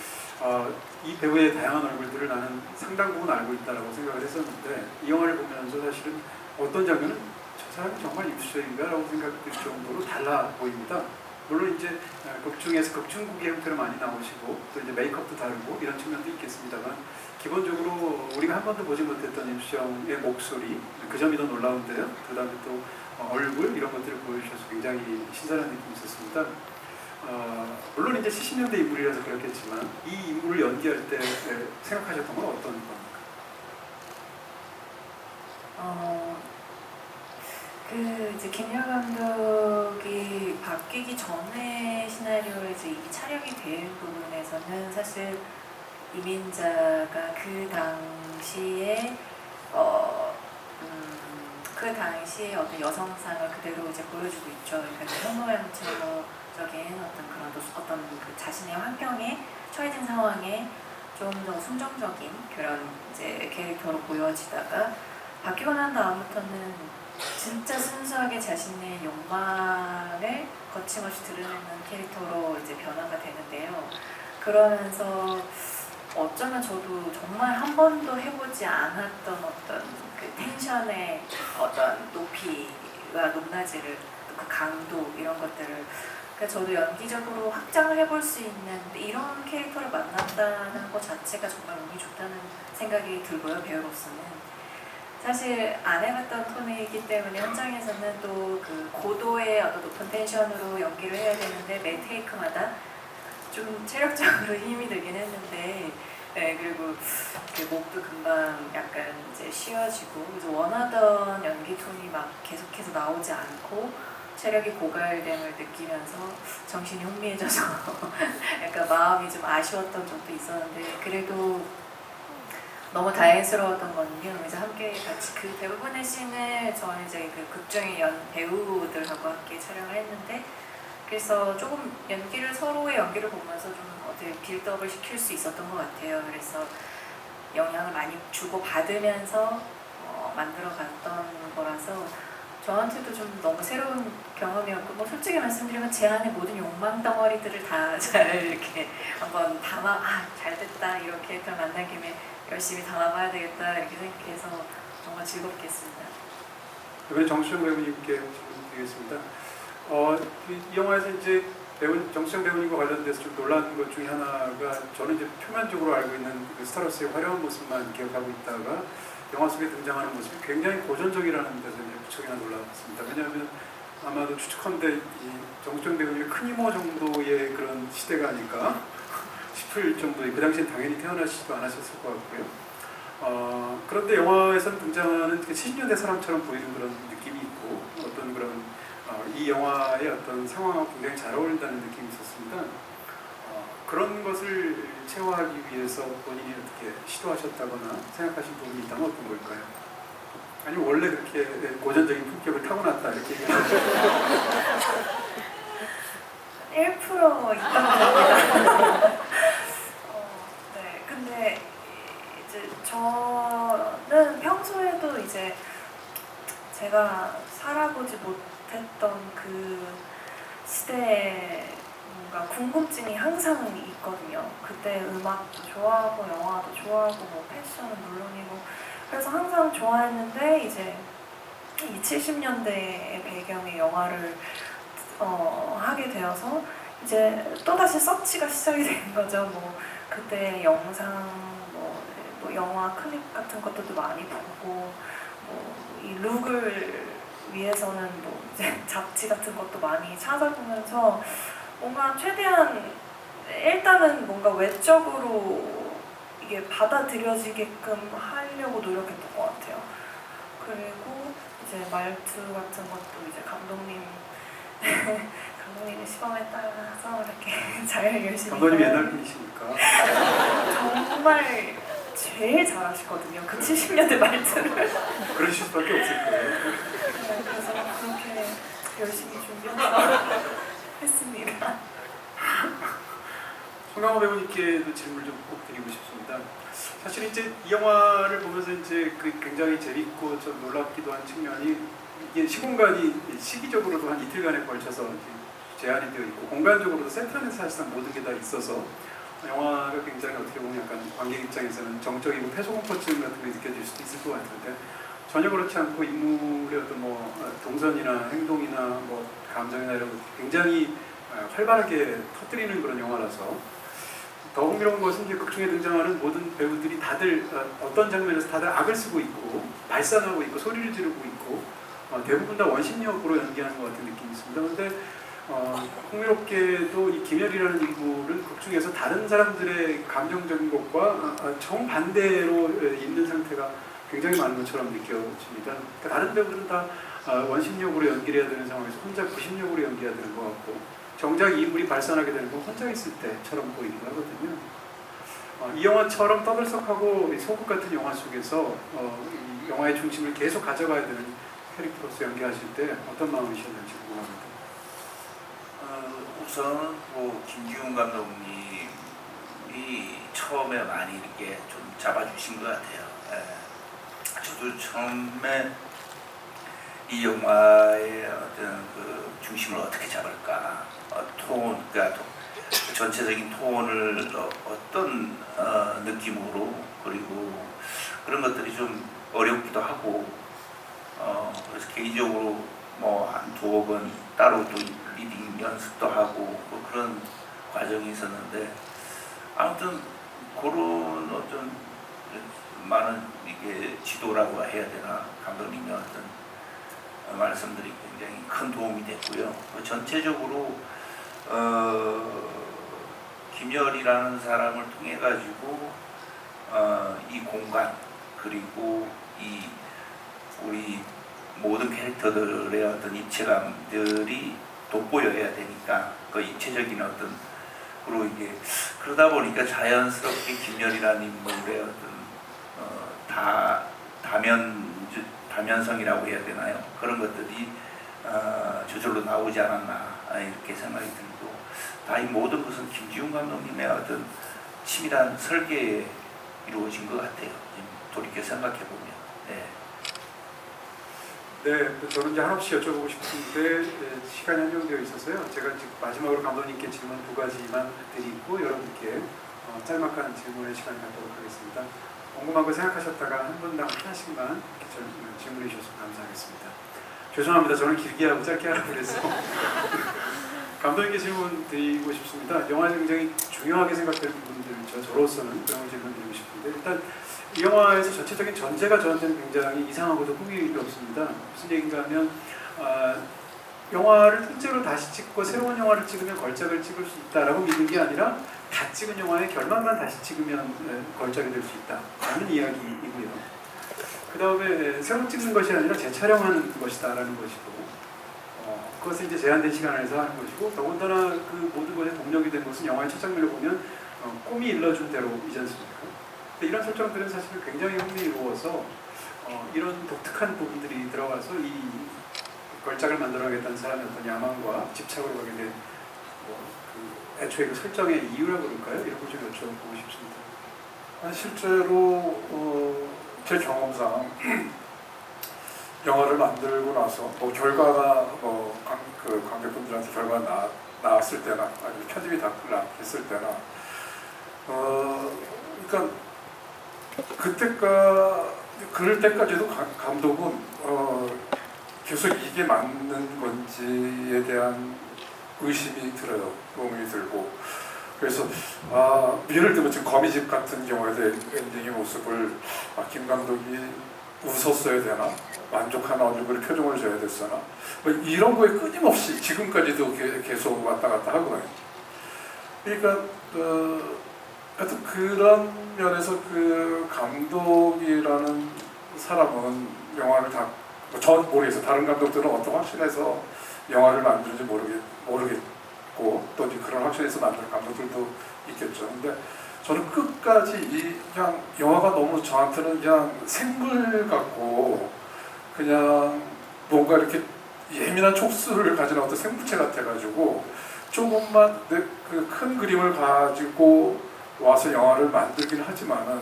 이 배우의 다양한 얼굴들을 나는 상당 부분 알고 있다라고 생각을 했었는데 이 영화를 보면서 사실은 어떤 장면은 저 사람이 정말 임수정인가라고 생각될 정도로 달라 보입니다. 물론 이제 극중에서 극중국의 형태로 많이 나오시고 또 이제 메이크업도 다르고 이런 측면도 있겠습니다만 기본적으로 우리가 한 번도 보지 못했던 임수정의 목소리 그 점이 더 놀라운데요. 그 다음에 또 얼굴 이런 것들을 보여주셔서 굉장히 신선한 느낌이 있었습니다. 물론 이제 70년대 인물이라서 그렇겠지만 이 인물을 연기할 때 생각하셨던 건 어떤 겁니까? 이제 김열 감독이 바뀌기 전에 시나리오에 이제 이게 촬영이 된 부분에서는 사실 이민자가 그 당시에 어떤 여성상을 그대로 이제 보여주고 있죠. 그러니까 혐오연체적인 어떤 그 자신의 환경에 처해진 상황에 좀 더 순정적인 그런 이제 캐릭터로 보여지다가 바뀌고 난 다음부터는 진짜 순수하게 자신의 욕망을 거침없이 드러내는 캐릭터로 이제 변화가 되는데요. 그러면서 어쩌면 저도 정말 한 번도 해보지 않았던 어떤 그 텐션의 어떤 높이와 높낮이를 그 강도 이런 것들을 그러니까 저도 연기적으로 확장을 해볼 수 있는 이런 캐릭터를 만났다는 것 자체가 정말 운이 좋다는 생각이 들고요. 배우로서는 사실 안 해봤던 톤이기 때문에 현장에서는 또 그 고도의 어떤 높은 텐션으로 연기를 해야 되는데 매 테이크마다 좀 체력적으로 힘이 들긴 했는데 네, 그리고 그 목도 금방 약간 이제 쉬어지고 그래서 원하던 연기 톤이 막 계속해서 나오지 않고 체력이 고갈됨을 느끼면서 정신이 혼미해져서 약간 마음이 좀 아쉬웠던 적도 있었는데 그래도 너무 다행스러웠던 거는요. 이제 함께 같이 그 대부분의 씬을 저는 이제 그 극중의 배우들하고 함께 촬영을 했는데 그래서 조금 서로의 연기를 보면서 좀 어떻게 빌드업을 시킬 수 있었던 것 같아요. 그래서 영향을 많이 주고 받으면서 만들어갔던 거라서 저한테도 좀 너무 새로운 경험이었고 뭐 솔직히 말씀드리면 제 안에 모든 욕망 덩어리들을 다 잘 이렇게 한번 잘 됐다 이렇게 만난 김에 열심히 담아봐야 되겠다 이렇게 생각해서 정말 즐겁게 했습니다. 이번에 정수영 배우님께 질문 드리겠습니다. 이 영화에서 이제 정수영 배우님과 관련돼서 좀 놀란 것 중에 하나가 저는 이제 표면적으로 알고 있는 그 스타로스의 화려한 모습만 기억하고 있다가 영화 속에 등장하는 모습이 굉장히 고전적이라는 데서 이제 무척이나 놀랐습니다. 왜냐하면 아마도 추측컨대 이 정수영 배우님의 큰 이모 정도의 그런 시대가 아닐까 싶을 정도의 그 당시엔 당연히 태어나시지도 않으셨을 것 같고요. 그런데 영화에서 등장하는 70년대 사람처럼 보이는 그런 느낌이 있고 어떤 그런 이 영화의 어떤 상황하고 굉장히 잘 어울린다는 느낌이 있었습니다. 그런 것을 체화하기 위해서 본인이 어떻게 시도하셨다거나 생각하신 부분이 있다면 어떤 걸까요? 아니면 원래 그렇게 고전적인 품격을 타고났다 이렇게 얘기하시죠? 1% 있다고 봅니다. 네, 근데 이제 저는 평소에도 이제 제가 살아보지 못했던 그 시대에 뭔가 궁금증이 항상 있거든요. 그때 음악도 좋아하고 영화도 좋아하고 뭐 패션은 물론이고 그래서 항상 좋아했는데 이제 이 70년대의 배경의 영화를 하게 되어서 이제 또다시 서치가 시작이 된 거죠. 뭐 그때 영상, 뭐 영화 클립 같은 것들도 많이 보고 뭐 이 룩을 위해서는 뭐 이제 잡지 같은 것도 많이 찾아보면서 뭔가 최대한 일단은 뭔가 외적으로 이게 받아들여지게끔 하려고 노력했던 것 같아요. 그리고 이제 말투 같은 것도 이제 감독님의 시범에 따라서 이렇게 잘 열심히 감독님 옛날 분이시니까 정말 제일 잘하시거든요. 그 70년대 말투를. 그러실 수밖에 없을 거예요. 네, 그래서 그렇게 열심히 준비해서 했습니다. 송강호 배우님께도 질문을 좀 꼭 드리고 싶습니다. 사실 이제 이 영화를 보면서 이제 그 굉장히 재밌고 좀 놀랍기도 한 측면이 이게 시공간이 시기적으로도 한 이틀간에 걸쳐서 제한이 되어 있고 공간적으로도 센터 안에서 사실상 모든 게 다 있어서 영화가 굉장히 어떻게 보면 약간 관객 입장에서는 정적이고 폐소공포증 같은 게 느껴질 수도 있을 것 같은데 전혀 그렇지 않고 인물의 어떤 뭐 동선이나 행동이나 뭐 감정이나 이런 것 굉장히 활발하게 터뜨리는 그런 영화라서 더 흥미로운 것은 이제 극중에 등장하는 모든 배우들이 다들 어떤 장면에서 다들 악을 쓰고 있고 발산하고 있고 소리를 지르고 있고 대부분 다 원심력으로 연기하는 것 같은 느낌이 있습니다. 그런데 흥미롭게도 이 김열이라는 인물은 극중에서 다른 사람들의 감정적인 것과 정반대로 있는 상태가 굉장히 많은 것처럼 느껴집니다. 그러니까 다른 배우들은 다 원심력으로 연기를 해야 되는 상황에서 혼자 구심력으로 연기해야 되는 것 같고 정작 이 인물이 발산하게 되는 건 혼자 있을 때처럼 보이기도 하거든요. 이 영화처럼 떠들썩하고 소극 같은 영화 속에서 이 영화의 중심을 계속 가져가야 되는 캐릭터로서 연기하실 때 어떤 마음이셨는지 궁금합니다. 우선 뭐 김기훈 감독님이 처음에 많이 이렇게 좀 잡아주신 것 같아요. 저도 처음에 이 영화의 어떤 그 중심을 어떻게 잡을까, 그러니까 전체적인 톤을 어떤 느낌으로 그리고 그런 것들이 좀 어렵기도 하고 그래서 개인적으로 뭐 한 두어 번 따로 또 리딩 연습도 하고 뭐 그런 과정이 있었는데 아무튼 그런 어떤 많은 이게 지도라고 해야 되나 감독님의 어떤 말씀들이 굉장히 큰 도움이 됐고요. 전체적으로 김열이라는 사람을 통해 가지고 이 공간 그리고 이 우리 모든 캐릭터들의 어떤 입체감들이 돋보여야 되니까 그 입체적인 어떤 그리고 이게 그러다 보니까 자연스럽게 김열이라는 인물의 어떤 다면성이라고 해야 되나요? 그런 것들이 저절로 나오지 않았나 이렇게 생각이 들고 다 이 모든 것은 김지훈 감독님의 어떤 치밀한 설계에 이루어진 것 같아요. 돌이켜 생각해 보면. 네, 저는 이제 한없이 여쭤보고 싶은데 시간이 한정되어 있어서요. 제가 지금 마지막으로 감독님께 질문 두 가지만 드리고 여러분께 짤막한 질문의 시간을 갖도록 하겠습니다. 궁금한 거 생각하셨다가 한 분당 하나씩만 이렇게 질문해 주셔서 감사하겠습니다. 죄송합니다. 저는 길게 하고 짧게 하라고 그래서 감독님께 질문 드리고 싶습니다. 영화에서 굉장히 중요하게 생각되는 부분들 저로서는 그런 질문 드리고 싶은데 일단 이 영화에서 전체적인 전제가 저한테는 굉장히 이상하고도 흥미롭습니다. 무슨 얘기인가 하면 영화를 통째로 다시 찍고 새로운 영화를 찍으면 걸작을 찍을 수 있다라고 믿는 게 아니라 다 찍은 영화의 결말만 다시 찍으면 걸작이 될 수 있다라는 이야기이고요. 그 다음에 새로 찍는 것이 아니라 재촬영하는 것이다라는 것이고 그것은 이제 제한된 시간 안에서 하는 것이고 더군다나 그 모든 것에 동력이 된 것은 영화의 첫 장면을 보면 꿈이 일러준 대로이지 않습니까? 이런 설정들은 사실 굉장히 흥미로워서 이런 독특한 부분들이 들어가서 이 걸작을 만들어가겠다는 사람의 어떤 야망과 집착으로 가게 된 애초에 그 설정의 이유라고 그럴까요? 이런 걸 좀 여쭤보고 싶습니다. 실제로 제 경험상 영화를 만들고 나서 뭐 결과가 그 관객분들한테 결과가 나왔을 때나 아니면 편집이 다 했을 때나 그러니까 그럴 때까지도 감독은 계속 이게 맞는 건지에 대한 의심이 들어요. 의문이 들고 그래서 예를 들면 지금 거미집 같은 경우에도 엔딩의 모습을 김 감독이 웃었어야 되나 만족하나 얼굴에 표정을 줘야 됐으나 뭐 이런 거에 끊임없이 지금까지도 계속 왔다 갔다 하고요. 그러니까 하여튼 그런 면에서 그 감독이라는 사람은 영화를 전 모르겠어요. 다른 감독들은 어떤 확신에서 영화를 만드는지 모르겠고 또 그런 확신에서 만드는 감독들도 있겠죠. 근데 저는 끝까지 그냥 영화가 너무 저한테는 그냥 생물 같고 그냥 뭔가 이렇게 예민한 촉수를 가진 어떤 생물체 같아가지고 조금만 그 큰 그림을 가지고 와서 영화를 만들긴 하지만은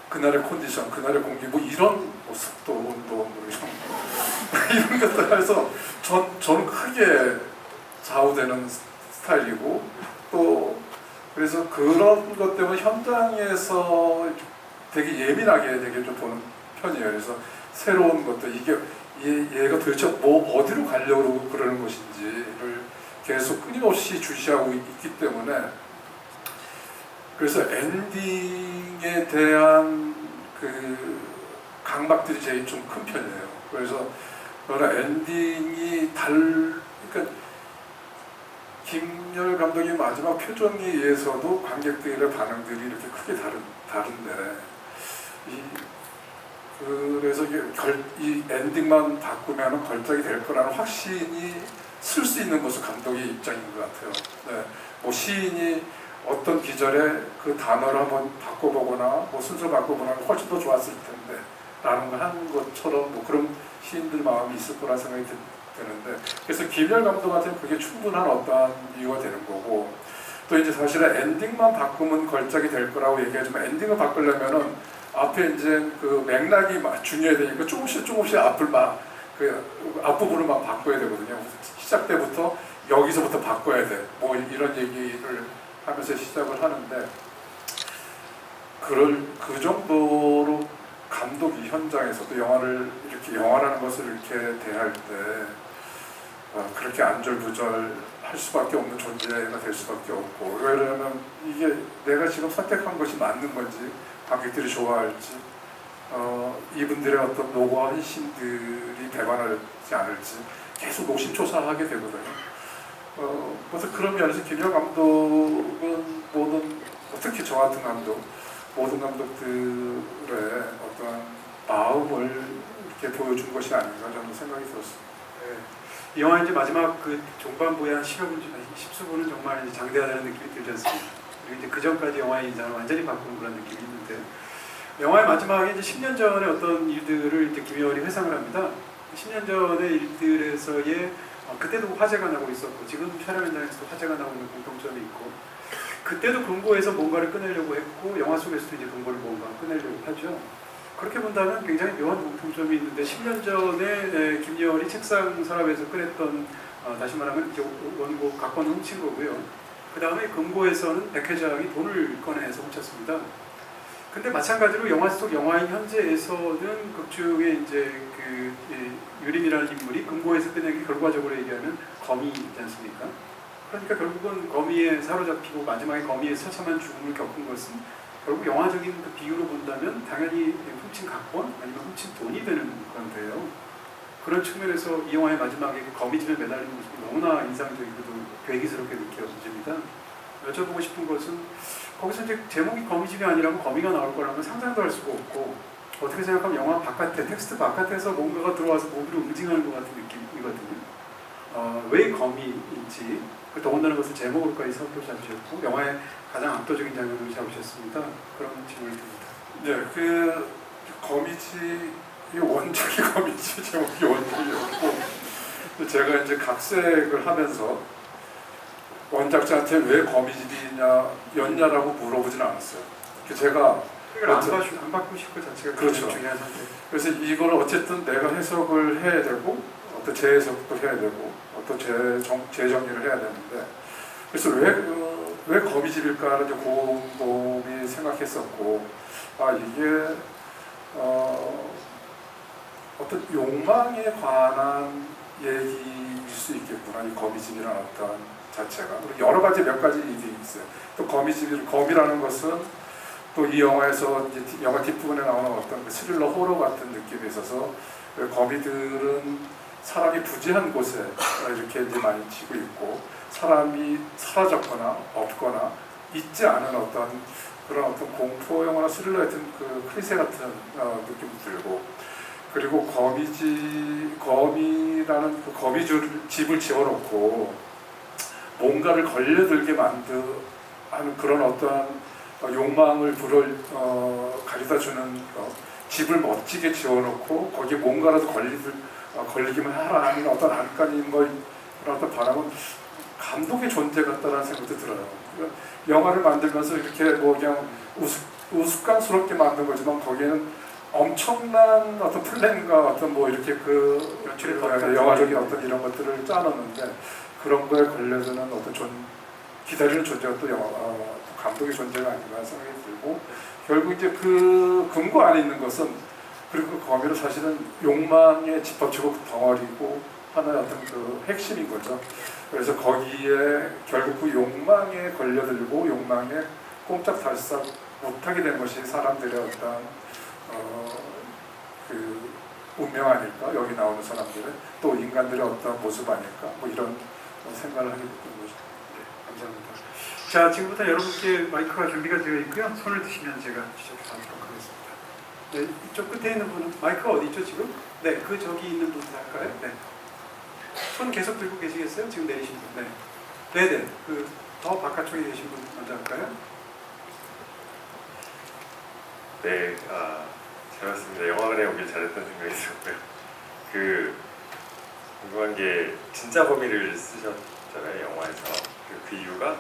그날의 컨디션, 그날의 공기, 뭐 이런 뭐 습도, 온도, 뭐 이런 것들 해서 저는 크게 좌우되는 스타일이고 또 그래서 그런 것 때문에 현장에서 되게 예민하게 되게 좀 보는 편이에요. 그래서 새로운 것도 이게 얘가 도대체 뭐 어디로 가려고 그러는 것인지를 계속 끊임없이 주시하고 있기 때문에 그래서 엔딩에 대한 그 강박들이 제일 좀 큰 편이에요. 그래서 엔딩이 그러니까 김열 감독의 마지막 표정에 의해서도 관객들의 반응들이 이렇게 크게 다른데 그래서 이 엔딩만 바꾸면 걸작이 될 거라는 확신이 쓸 수 있는 것은 감독의 입장인 것 같아요. 네. 뭐 시인이 어떤 기절에 그 단어를 한번 바꿔보거나 뭐 순서 바꿔보면 훨씬 더 좋았을 텐데 라는 걸 한 것처럼 뭐 그런 시인들 마음이 있을 거라 생각이 드는데 그래서 김열 감독한테는 그게 충분한 어떠한 이유가 되는 거고 또 이제 사실은 엔딩만 바꾸면 걸작이 될 거라고 얘기하지만 엔딩을 바꾸려면은 앞에 이제 그 맥락이 중요해야 되니까 조금씩 그 앞부분을 막 바꿔야 되거든요. 시작 때부터 여기서부터 바꿔야 돼. 뭐 이런 얘기를 하면서 시작을 하는데 그 정도로 감독이 현장에서도 영화를 이렇게 영화라는 것을 이렇게 대할 때 그렇게 안절부절 할 수밖에 없는 존재가 될 수밖에 없고 왜냐하면 이게 내가 지금 선택한 것이 맞는 건지 관객들이 좋아할지 이분들의 어떤 노고와 헌신들이 배반하지 않을지 계속 노심초사하게 되거든요. 그래서 그런 면에서 김열 감독은 특히 저 같은 감독, 모든 감독들의 어떤 마음을 이렇게 보여준 것이 아닌가 저는 생각이 들었습니다. 네. 이 영화 이제 마지막 그 종반부의 한 10수분은 정말 이제 장대하다는 느낌이 들지 않습니까? 그리고 이제 그 전까지 영화의 인상을 완전히 바꾸는 그런 느낌이 있는데 영화의 마지막에 이제 10년 전에 어떤 일들을 이제 김열이 회상을 합니다. 10년 전의 일들에서의 그때도 화제가 나고 있었고 지금 촬영 현장에서도 화제가 나고 있는 공통점이 있고 그때도 근거에서 뭔가를 꺼내려고 했고 영화 속에서도 이제 근거를 뭔가 꺼내려고 하죠. 그렇게 본다면 굉장히 묘한 공통점이 있는데 10년 전에 김열이 책상 서랍에서 꺼냈던 다시 말하면 이제 원고 각본을 훔친 거고요. 그 다음에 금고에서는 백 회장이 돈을 꺼내서 훔쳤습니다. 근데 마찬가지로 영화 속 영화인 현재에서는 극중에 이제 그 유림이라는 인물이 금고에서 꺼낸 게 결과적으로 얘기하면 거미이지 않습니까? 그러니까 결국은 거미에 사로잡히고 마지막에 거미에 처참한 죽음을 겪은 것은 결국 영화적인 그 비유로 본다면 당연히 훔친 각본 아니면 훔친 돈이 되는 건데요. 그런 측면에서 이 영화의 마지막에 그 거미집에 매달리는 모습이 너무나 인상적이고 괴기스럽게 느껴집니다. 여쭤보고 싶은 것은 거기서 이제 제목이 거미집이 아니라면 거미가 나올 거라면 상상도 할 수가 없고 어떻게 생각하면 영화 바깥에 텍스트 바깥에서 뭔가가 들어와서 모두를 응징하는 것 같은 느낌이거든요. 왜 거미인지 더군다나 그것을 제목으로까지 살펴잡으셨고 영화의 가장 압도적인 장면을 잡으셨습니다. 그런 질문이 듭니다. 네, 그 거미집이 원작이 거미집 제목이 원작이었고 제가 이제 각색을 하면서 원작자한테 왜 거미집이냐였냐라고 물어보진 않았어요. 제가 안 바꾸실 것 자체가 그렇죠. 중요한 상태. 그래서 이걸 어쨌든 내가 해석을 해야 되고 어떤 재해석도 해야 되고 어떤 재정리를 해야 되는데 그래서 왜 거미집일까를 이제 곰곰이 생각했었고 이게 어떤 욕망에 관한 얘기일 수 있겠구나 이 거미집이라는 어떤 자체가 그리고 여러 가지 몇 가지 일이 있어요. 또 거미라는 것은 또 이 영화에서 이제 영화 뒷부분에 나오는 어떤 그 스릴러 호러 같은 느낌이 있어서 거미들은 사람이 부재한 곳에 이렇게 이제 많이 지고 있고 사람이 사라졌거나 없거나 있지 않은 어떤 그런 어떤 공포 영화나 스릴러 같은 그 크리세 같은 느낌도 들고 그리고 거미라는 그 거미집을 지어놓고 뭔가를 걸려들게 하는 그런 어떤 욕망을 가져다주는 집을 멋지게 지어놓고 거기에 뭔가라도 걸리기만 하라는 어떤 안간힘과 어떤 바람은 감독의 존재 같다라는 생각도 들어요. 그러니까 영화를 만들면서 이렇게 뭐 그냥 우스꽝스럽게 만든 거지만 거기에는 엄청난 어떤 플랜과 어떤 뭐 이렇게 그 영화적인 어떤 이런 것들을 짜놨는데 그런 거에 걸려드는 어떤 기다리는 존재가 또 감독의 존재가 아닌가 생각이 들고 결국 이제 그 금고 안에 있는 것은 그리고 그 거미는 사실은 욕망의 집합체고 덩어리고 하나의 어떤 그 핵심인 거죠. 그래서 거기에 결국 그 욕망에 걸려들고 욕망에 꼼짝달싹 못하게 된 것이 사람들의 어떤 그 운명 아닐까? 여기 나오는 사람들의 또 인간들의 어떤 모습 아닐까? 뭐 이런 생각을 하게 됐던 거죠. 네, 감사합니다. 자, 지금부터 여러분께 마이크가 준비가 되어 있고요. 손을 드시면 제가 시작하도록 하겠습니다. 네, 이쪽 끝에 있는 분은 마이크가 어디 있죠 지금? 네, 그 저기 있는 분부터 할까요? 네. 손 계속 들고 계시겠어요? 지금 내리신 분. 네. 네네. 그 더 바깥쪽에 계신 분 먼저 할까요? 네, 잘 봤습니다. 영화관에 오길 잘했다는 생각이 들었고요. 그 궁금한 게 진짜 범인을 쓰셨잖아요, 영화에서. 그 이유가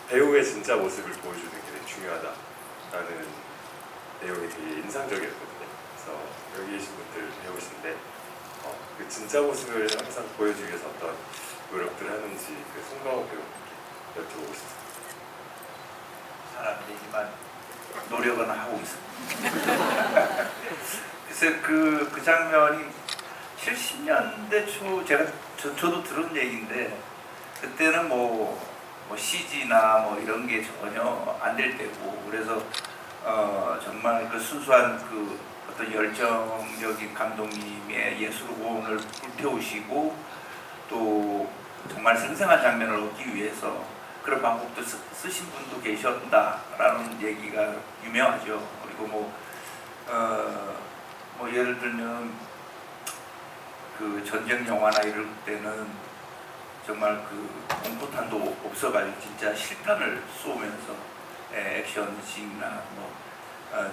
배우의 진짜 모습을 보여주는 게 되게 중요하다라는 내용이 되게 인상적이었거든요. 그래서 여기 계신 분들 배우신데 그 진짜 모습을 항상 보여주기 위해서 어떤 노력들을 하는지 그 송강호 배우님께 여쭤보고 싶습니다. 사람이지만 노력은 하고 있습니다. 그래서 그 장면이 70년대 초 저도 들은 얘기인데 그때는 뭐 CG나 뭐 이런 게 전혀 안 될 때고 그래서 정말 그 순수한 그 어떤 열정적인 감독님의 예술고원을 불태우시고 또 정말 생생한 장면을 얻기 위해서 그런 방법도 쓰신 분도 계셨다라는 얘기가 유명하죠. 그리고 뭐 예를 들면 그 전쟁 영화나 이럴 때는 정말 그 공포탄도 없어가지고 진짜 실탄을 쏘면서 액션씬이나 뭐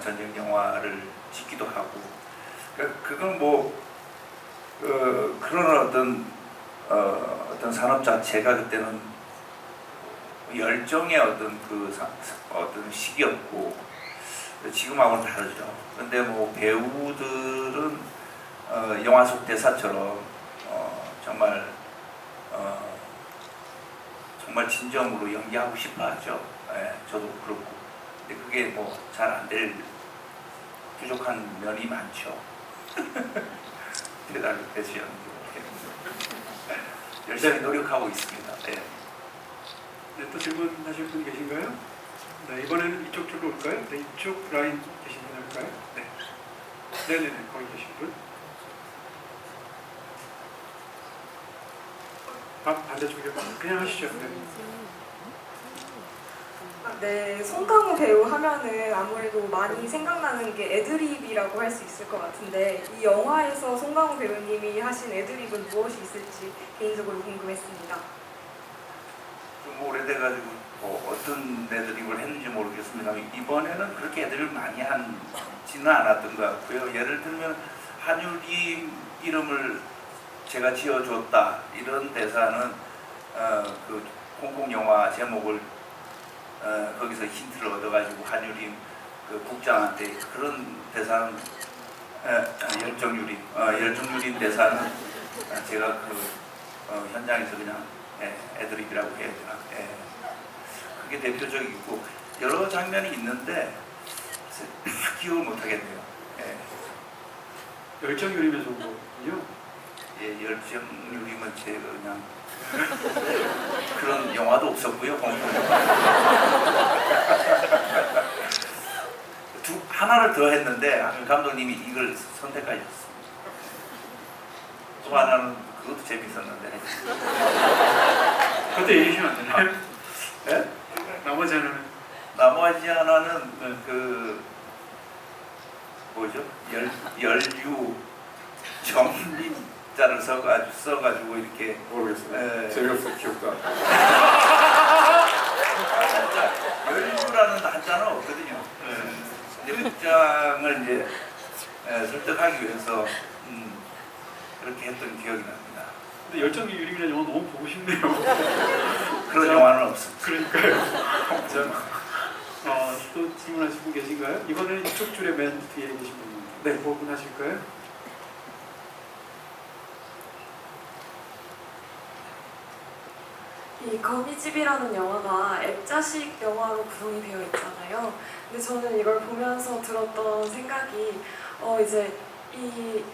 전쟁 영화를 찍기도 하고 그건 뭐 그런 어떤 산업 자체가 그때는 열정의 어떤 어떤 시기였고 지금하고는 다르죠. 근데 뭐 배우들은 영화 속 대사처럼 정말 진정으로 연기하고 싶어하죠. 저도 그렇고. 근데 그게 뭐 잘 안 될 부족한 면이 많죠. 대단해서 열심히 노력하고 있습니다. 네. 네, 또 질문하실 분 계신가요? 네, 이번에는 이쪽 쪽으로 올까요? 네, 이쪽 라인 계신 분 할까요? 네. 네네네, 거기 계신 분. 반대쪽에 그냥 하시죠. 네. 네, 송강호 배우 하면은 아무래도 많이 생각나는 게 애드립이라고 할 수 있을 것 같은데 이 영화에서 송강호 배우님이 하신 애드립은 무엇이 있을지 개인적으로 궁금했습니다. 좀 오래돼가지고 어떤 애드립을 했는지 모르겠습니다. 이번에는 그렇게 애드립을 많이 하지는 않았던 것 같고요. 예를 들면 한유림 이름을 제가 지어줬다 이런 대사는 그 홍콩 영화 제목을 거기서 힌트를 얻어가지고 한유림 그 국장한테 그런 대사는 열정유림 대사는 제가 그 현장에서 그냥 애드립이라고 해야 되나 그게 대표적이고 여러 장면이 있는데 다 기억을 못하겠네요. 열정유림에서 온 거군요. 열정유림은 제가 그냥 그런 영화도 없었고요. 하나를 더 했는데 감독님이 이걸 선택하셨습니다. 또 하나는 그것도 재밌었는데 그때 얘기하시면 안 되나요? 네? 나머지 하나는 그 뭐죠? 연유 정림자를 써가지고 이렇게 모르겠어요. 재미없어 기억도 안 나요. 연유라는 한자는 없거든요. 근데 국장을 이제 설득하기 위해서 그렇게 했던 기억이 납니다. 근데 열정이 유림이라는 영화 너무 보고 싶네요. 그런 영화는 없습니다. 그러니까요. 자, 또 질문하실 분 계신가요? 이번에는 이쪽 줄에 맨 뒤에 계신 분입니다. 네, 그분 하실까요? 이 거미집이라는 영화가 액자식 영화로 구성이 되어 있잖아요. 근데 저는 이걸 보면서 들었던 생각이 이제 이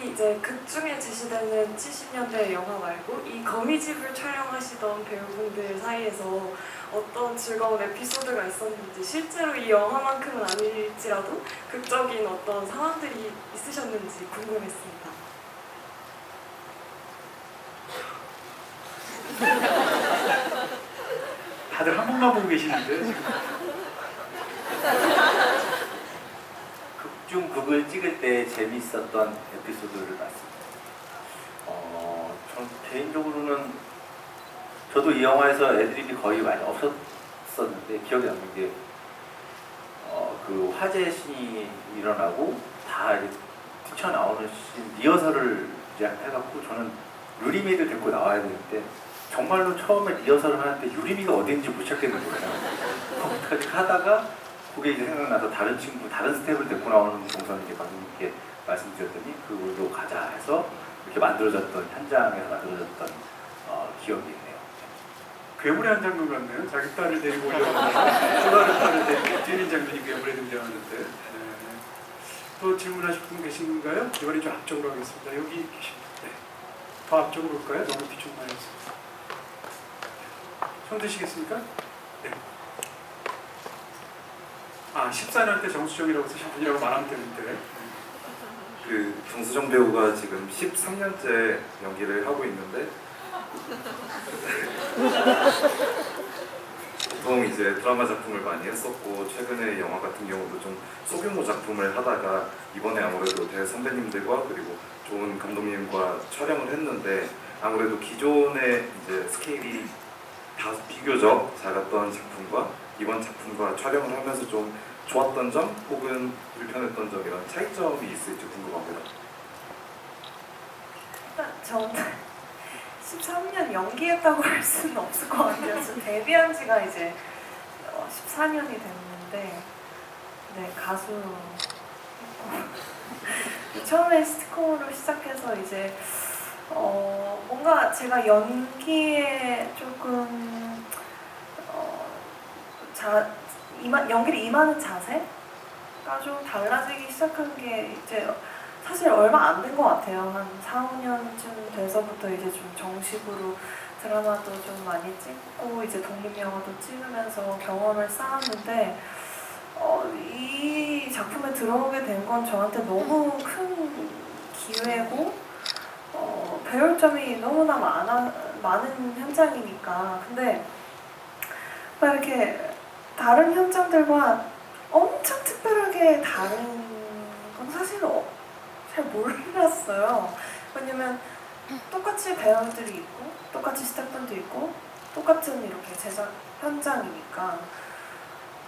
이제 극 중에 제시되는 70년대 영화 말고 이 거미집을 촬영하시던 배우분들 사이에서 어떤 즐거운 에피소드가 있었는지, 실제로 이 영화만큼은 아닐지라도 극적인 어떤 상황들이 있으셨는지 궁금했습니다. 다들 한 번만 보고 계시는데 지금. 극중 극을 찍을 때 재밌었던 에피소드를 봤습니다. 전 개인적으로는 저도 이 영화에서 애드립이 거의 많이 없었었는데 기억에 남는 게 그 화재 신이 일어나고 다 이제 뛰쳐나오는 신 리허설을 이제 해갖고 저는 유리미를 데리고 나와야 되는데 정말로 처음에 리허설을 하는데 유리미가 어딘지 못 찾겠는 거예요. 거기까지 하다가 그게 이제 생각나서 다른 스텝을 데리고 나오는 동선을 이제 감독님께 말씀드렸더니 그걸로 가자 해서 이렇게 만들어졌던, 현장에서 만들어졌던 기억이 있네요. 괴물의 한 장면 같네요. 자기 딸을 데리고 오려고 또 다른 딸을 데리고 뛰는 장면이 괴물에 등장하는데. 네. 또 질문하실 분 계신가요? 이번엔 좀 앞쪽으로 하겠습니다. 여기 계십니다. 네. 더 앞쪽으로 올까요? 너무 뒤쪽만 했습니다. 손 드시겠습니까? 네. 14년 때 정수정이라고 쓰신 분이라고 말하면 되는데. 그 정수정 배우가 지금 13년째 연기를 하고 있는데 보통 이제 드라마 작품을 많이 했었고 최근에 영화 같은 경우도 좀 소규모 작품을 하다가 이번에 아무래도 대선배님들과 그리고 좋은 감독님과 촬영을 했는데 아무래도 기존의 이제 스케일이 다 비교적 작았던 작품과 이번 작품과 촬영을 하면서 좀 좋았던 점 혹은 불편했던 점 이런 차이점이 있을지 궁금합니다. 일단 저는 13년 연기했다고 할 수는 없을 것 같아요. 저 데뷔한 지가 이제 14년이 됐는데 네, 가수 처음에 시트콤으로 시작해서 이제 뭔가 제가 연기에 조금 연기를 임하는 자세가 좀 달라지기 시작한 게 이제 사실 얼마 안 된 것 같아요. 한 4, 5년쯤 돼서부터 이제 좀 정식으로 드라마도 좀 많이 찍고 이제 독립영화도 찍으면서 경험을 쌓았는데 이 작품에 들어오게 된 건 저한테 너무 큰 기회고 배울 점이 너무나 많은 현장이니까. 근데 막 이렇게 다른 현장들과 엄청 특별하게 다른 건 사실 잘 몰랐어요. 왜냐면 똑같이 배우들이 있고 똑같이 스태프분도 있고 똑같은 이렇게 제작 현장이니까.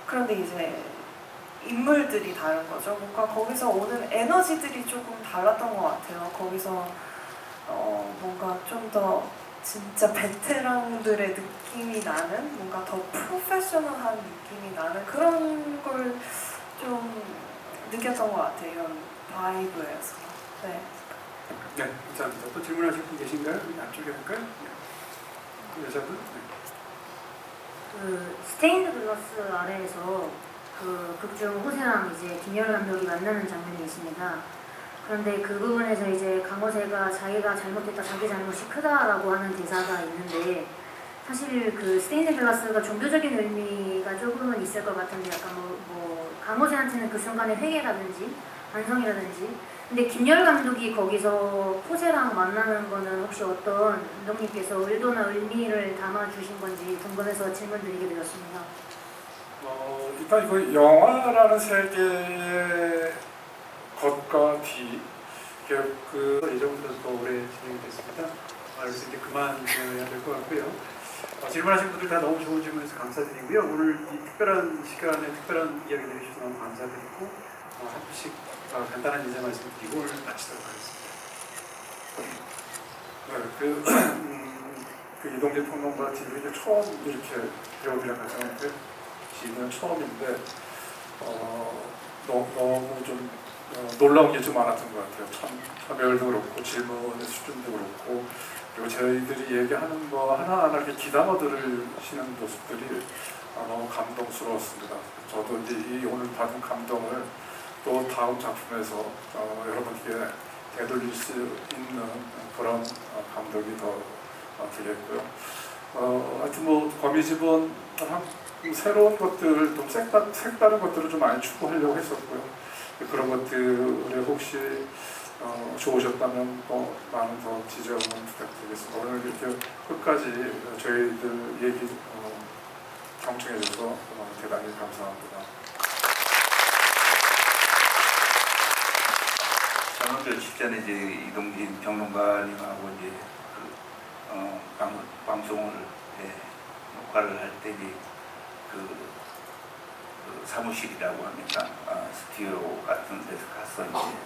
그런데 이제 인물들이 다른 거죠. 뭔가 거기서 오는 에너지들이 조금 달랐던 것 같아요. 거기서 뭔가 좀 더 진짜 베테랑들의 느낌이 나는, 뭔가 더 프로페셔널한 느낌이 나는 그런 걸 좀 느꼈던 것 같아요. 이런 바이브에서. 네. 네, 감사합니다. 또 질문하실 분 계신가요? 앞쪽에 할까요? 네. 여자분? 네. 그 스테인드 글라스 아래에서 그 극중 호세랑 이제 김연아 감독이 만나는 장면이 있습니다. 그런데 그 부분에서 이제 강호세가 자기가 잘못했다, 자기 잘못이 크다라고 하는 대사가 있는데, 사실 그 스테인드 글라스가 종교적인 의미가 조금은 있을 것 같은데, 약간 뭐 강호세한테는 그 순간의 회개라든지 반성이라든지. 근데 김열 감독이 거기서 호세랑 만나는 거는 혹시 어떤 감독님께서 의도나 의미를 담아주신 건지 궁금해서 질문드리게 되었습니다. 일단 이거 영화라는 세계의 겉과 뒤, 그 예전보다 더 오래 진행이 됐습니다. 그래서 이제 그만해야 될 것 같고요. 질문하신 분들 다 너무 좋은 질문해서 감사드리고요. 오늘 이 특별한 시간에 특별한 이야기 해주셔서 너무 감사드리고 한 분씩 간단한 인사 말씀드리고 오늘 마치도록 하겠습니다. 그 이동진 평론가 TV를 처음 이렇게 배우들이랑 같이 하는데 지금 처음인데 너무 좀 놀라운 게 좀 많았던 것 같아요. 참여율도 그렇고 질문의 수준도 그렇고 그리고 저희들이 얘기하는 거 하나하나 이렇게 귀담아 들으시는 모습들이 너무 감동스러웠습니다. 저도 이제 이 오늘 받은 감동을 또 다음 작품에서 여러분께 되돌릴 수 있는 그런 감독이 더 들렸고요. 하여튼 뭐 거미집은 새로운 것들, 좀 색다른 것들을 좀 많이 추구하려고 했었고요. 그런 것들에 혹시 좋으셨다면 많은 더 지적을 부탁드리겠습니다. 오늘 이렇게 끝까지 저희들 얘기 경청해주셔서 대단히 감사합니다. 저는 며칠 전에 이제 이동진 평론가님하고 이제 방송을 녹화를 할 때 그 사무실이라고 합니까? 스튜디오 같은 데서 갔었는데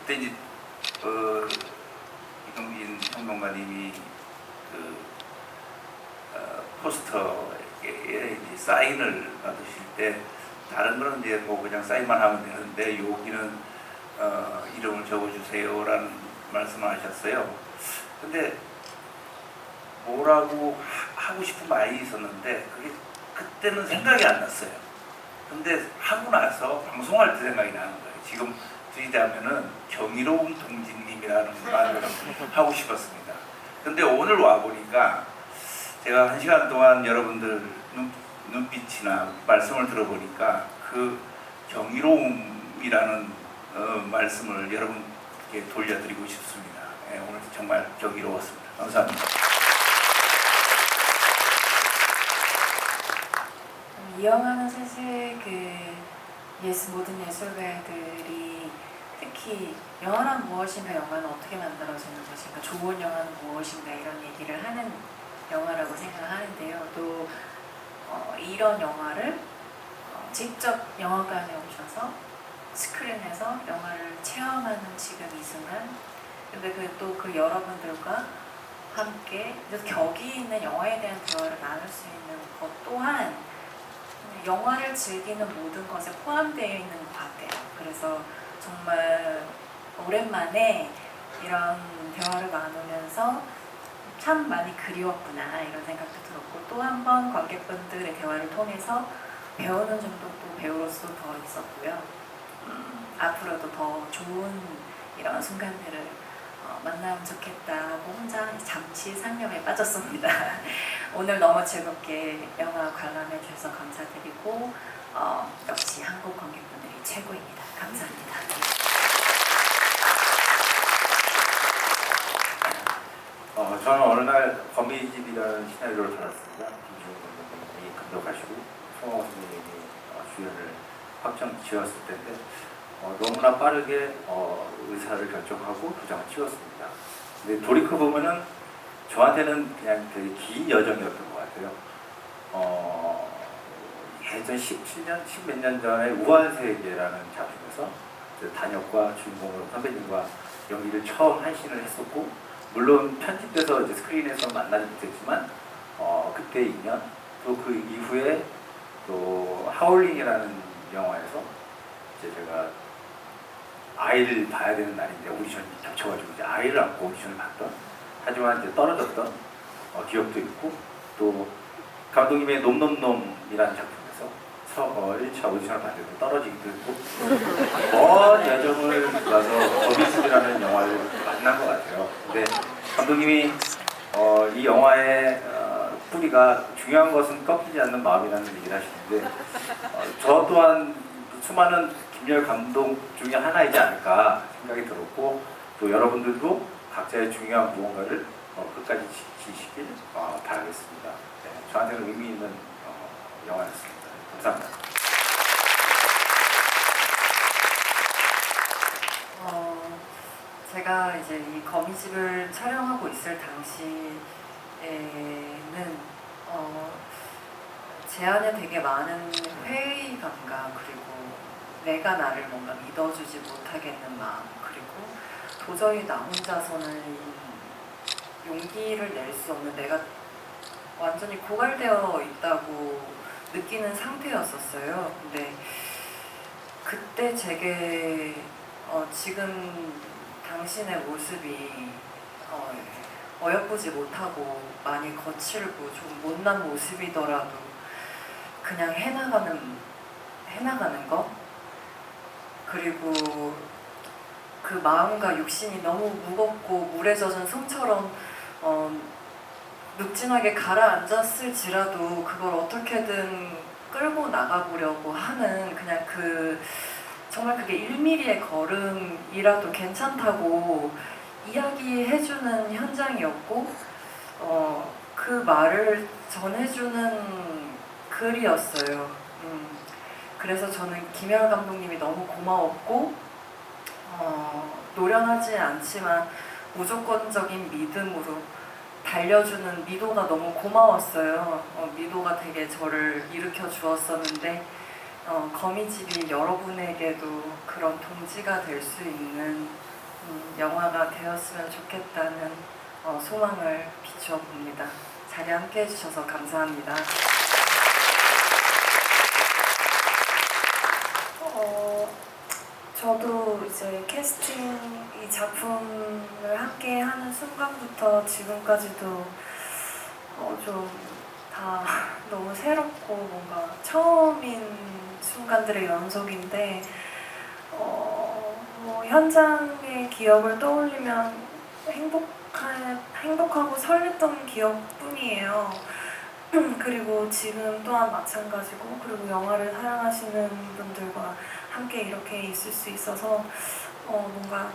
그때 이제 이동진 평론가님이 그 포스터에 이제 사인을 받으실 때 다른 거는 이제 뭐 그냥 사인만 하면 되는데 여기는 이름을 적어주세요라는 말씀을 하셨어요. 근데 뭐라고 하고 싶은 말이 있었는데 그게 그때는 생각이 안 났어요. 근데 하고 나서 방송할 때 생각이 나는 거예요. 지금 드리자면은 경이로운 동진님이라는 말을 하고 싶었습니다. 근데 오늘 와보니까 제가 1시간 동안 여러분들 눈빛이나 말씀을 들어보니까 그 경이로움이라는 말씀을 여러분께 돌려드리고 싶습니다. 오늘 정말 경이로웠습니다. 감사합니다. 이 영화는 사실 모든 예술가들이 특히 영화란 무엇인가, 영화는 어떻게 만들어지는 것인가, 좋은 영화는 무엇인가 이런 얘기를 하는 영화라고 생각하는데요. 또 이런 영화를 직접 영화관에 오셔서 스크린에서 영화를 체험하는 지금 이 순간, 근데 또 그 여러분들과 함께 격이 있는 영화에 대한 대화를 나눌 수 있는 것 또한 영화를 즐기는 모든 것에 포함되어 있는 것 같아요. 그래서 정말 오랜만에 이런 대화를 나누면서 참 많이 그리웠구나 이런 생각도 들었고, 또 한 번 관객분들의 대화를 통해서 배우는 점도 또 배우로서 더 있었고요. 앞으로도 더 좋은 이런 순간들을 만나면 좋겠다 하고 혼자 잠시 상념에 빠졌습니다. 오늘 너무 즐겁게 영화 관람해 주셔서 감사드리고 역시 한국 관객분들이 최고입니다. 감사합니다. 저는 어느 날 거미집이라는 시나리오를 달았습니다. 김지훈 감독님이 감독하시고 송하고 선생님이 주연을 확정 지었을 때인데 너무나 빠르게 의사를 결정하고 도장을 찍었습니다. 근데 돌이켜보면은 저한테는 그냥 되게 긴 여정이었던 것 같아요. 예전 17년, 10몇 년 전에 우한세계라는 작품에서 단역과 주인공으로 선배님과 연기를 처음 한 씬을 했었고, 물론 편집돼서 이제 스크린에서 만나지 못했지만 그때 인연, 또 그 이후에 또 하울링이라는 영화에서 이제 제가 아이를 봐야 되는 날인데 오디션이 겹쳐가지고 이제 아이를 안고 오디션을 봤던, 하지만 이제 떨어졌던 기억도 있고, 또 감독님의 놈놈놈이라는 작품에서 1차 오디션을 봤는데 떨어지기도 했고, 먼 여정을 가서 거미집이라는 영화를 만난 것 같아요. 근데 감독님이 이 영화의 뿌리가 중요한 것은 꺾이지 않는 마음이라는 얘기를 하시는데 저 또한 수많은 김열 감독 중에 하나이지 않을까 생각이 들었고, 또 여러분들도 각자의 중요한 무언가를 끝까지 지키시길 바라겠습니다. 네, 저한테는 의미 있는 영화였습니다. 감사합니다. 제가 이제 이 거미집을 촬영하고 있을 당시에는 제 안에 되게 많은 회의감과, 그리고 내가 나를 뭔가 믿어주지 못하겠는 마음, 그리고 도저히 나 혼자서는 용기를 낼 수 없는, 내가 완전히 고갈되어 있다고 느끼는 상태였었어요. 근데 그때 제게 지금 당신의 모습이 어여쁘지 못하고 많이 거칠고 좀 못난 모습이더라도 그냥 해나가는 거, 그리고 그 마음과 육신이 너무 무겁고 물에 젖은 솜처럼 묵진하게 가라앉았을지라도 그걸 어떻게든 끌고 나가보려고 하는, 그냥 정말 그게 1mm의 걸음이라도 괜찮다고 이야기해주는 현장이었고, 그 말을 전해주는 글이었어요. 그래서 저는 김열 감독님이 너무 고마웠고, 노련하지 않지만 무조건적인 믿음으로 달려주는 미도가 너무 고마웠어요. 미도가 되게 저를 일으켜 주었었는데, 거미집이 여러분에게도 그런 동지가 될 수 있는 영화가 되었으면 좋겠다는 소망을 비추어 봅니다. 자리에 함께 해주셔서 감사합니다. 저도 이제 캐스팅 이 작품을 함께 하는 순간부터 지금까지도 좀 다 너무 새롭고 뭔가 처음인 순간들의 연속인데, 뭐 현장의 기억을 떠올리면 행복하고 설렜던 기억뿐이에요. 그리고 지금 또한 마찬가지고, 그리고 영화를 사랑하시는 분들과 함께 이렇게 있을 수 있어서 뭔가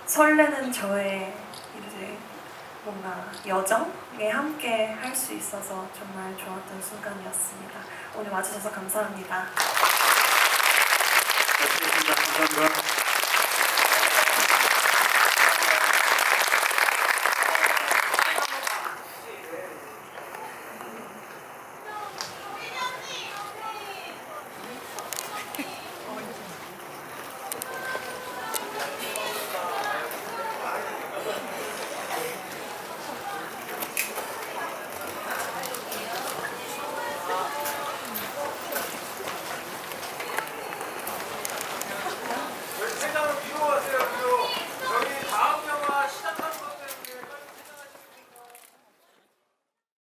설레는 저의 이제 뭔가 여정에 함께 할 수 있어서 정말 좋았던 순간이었습니다. 오늘 와주셔서 감사합니다. 감사합니다.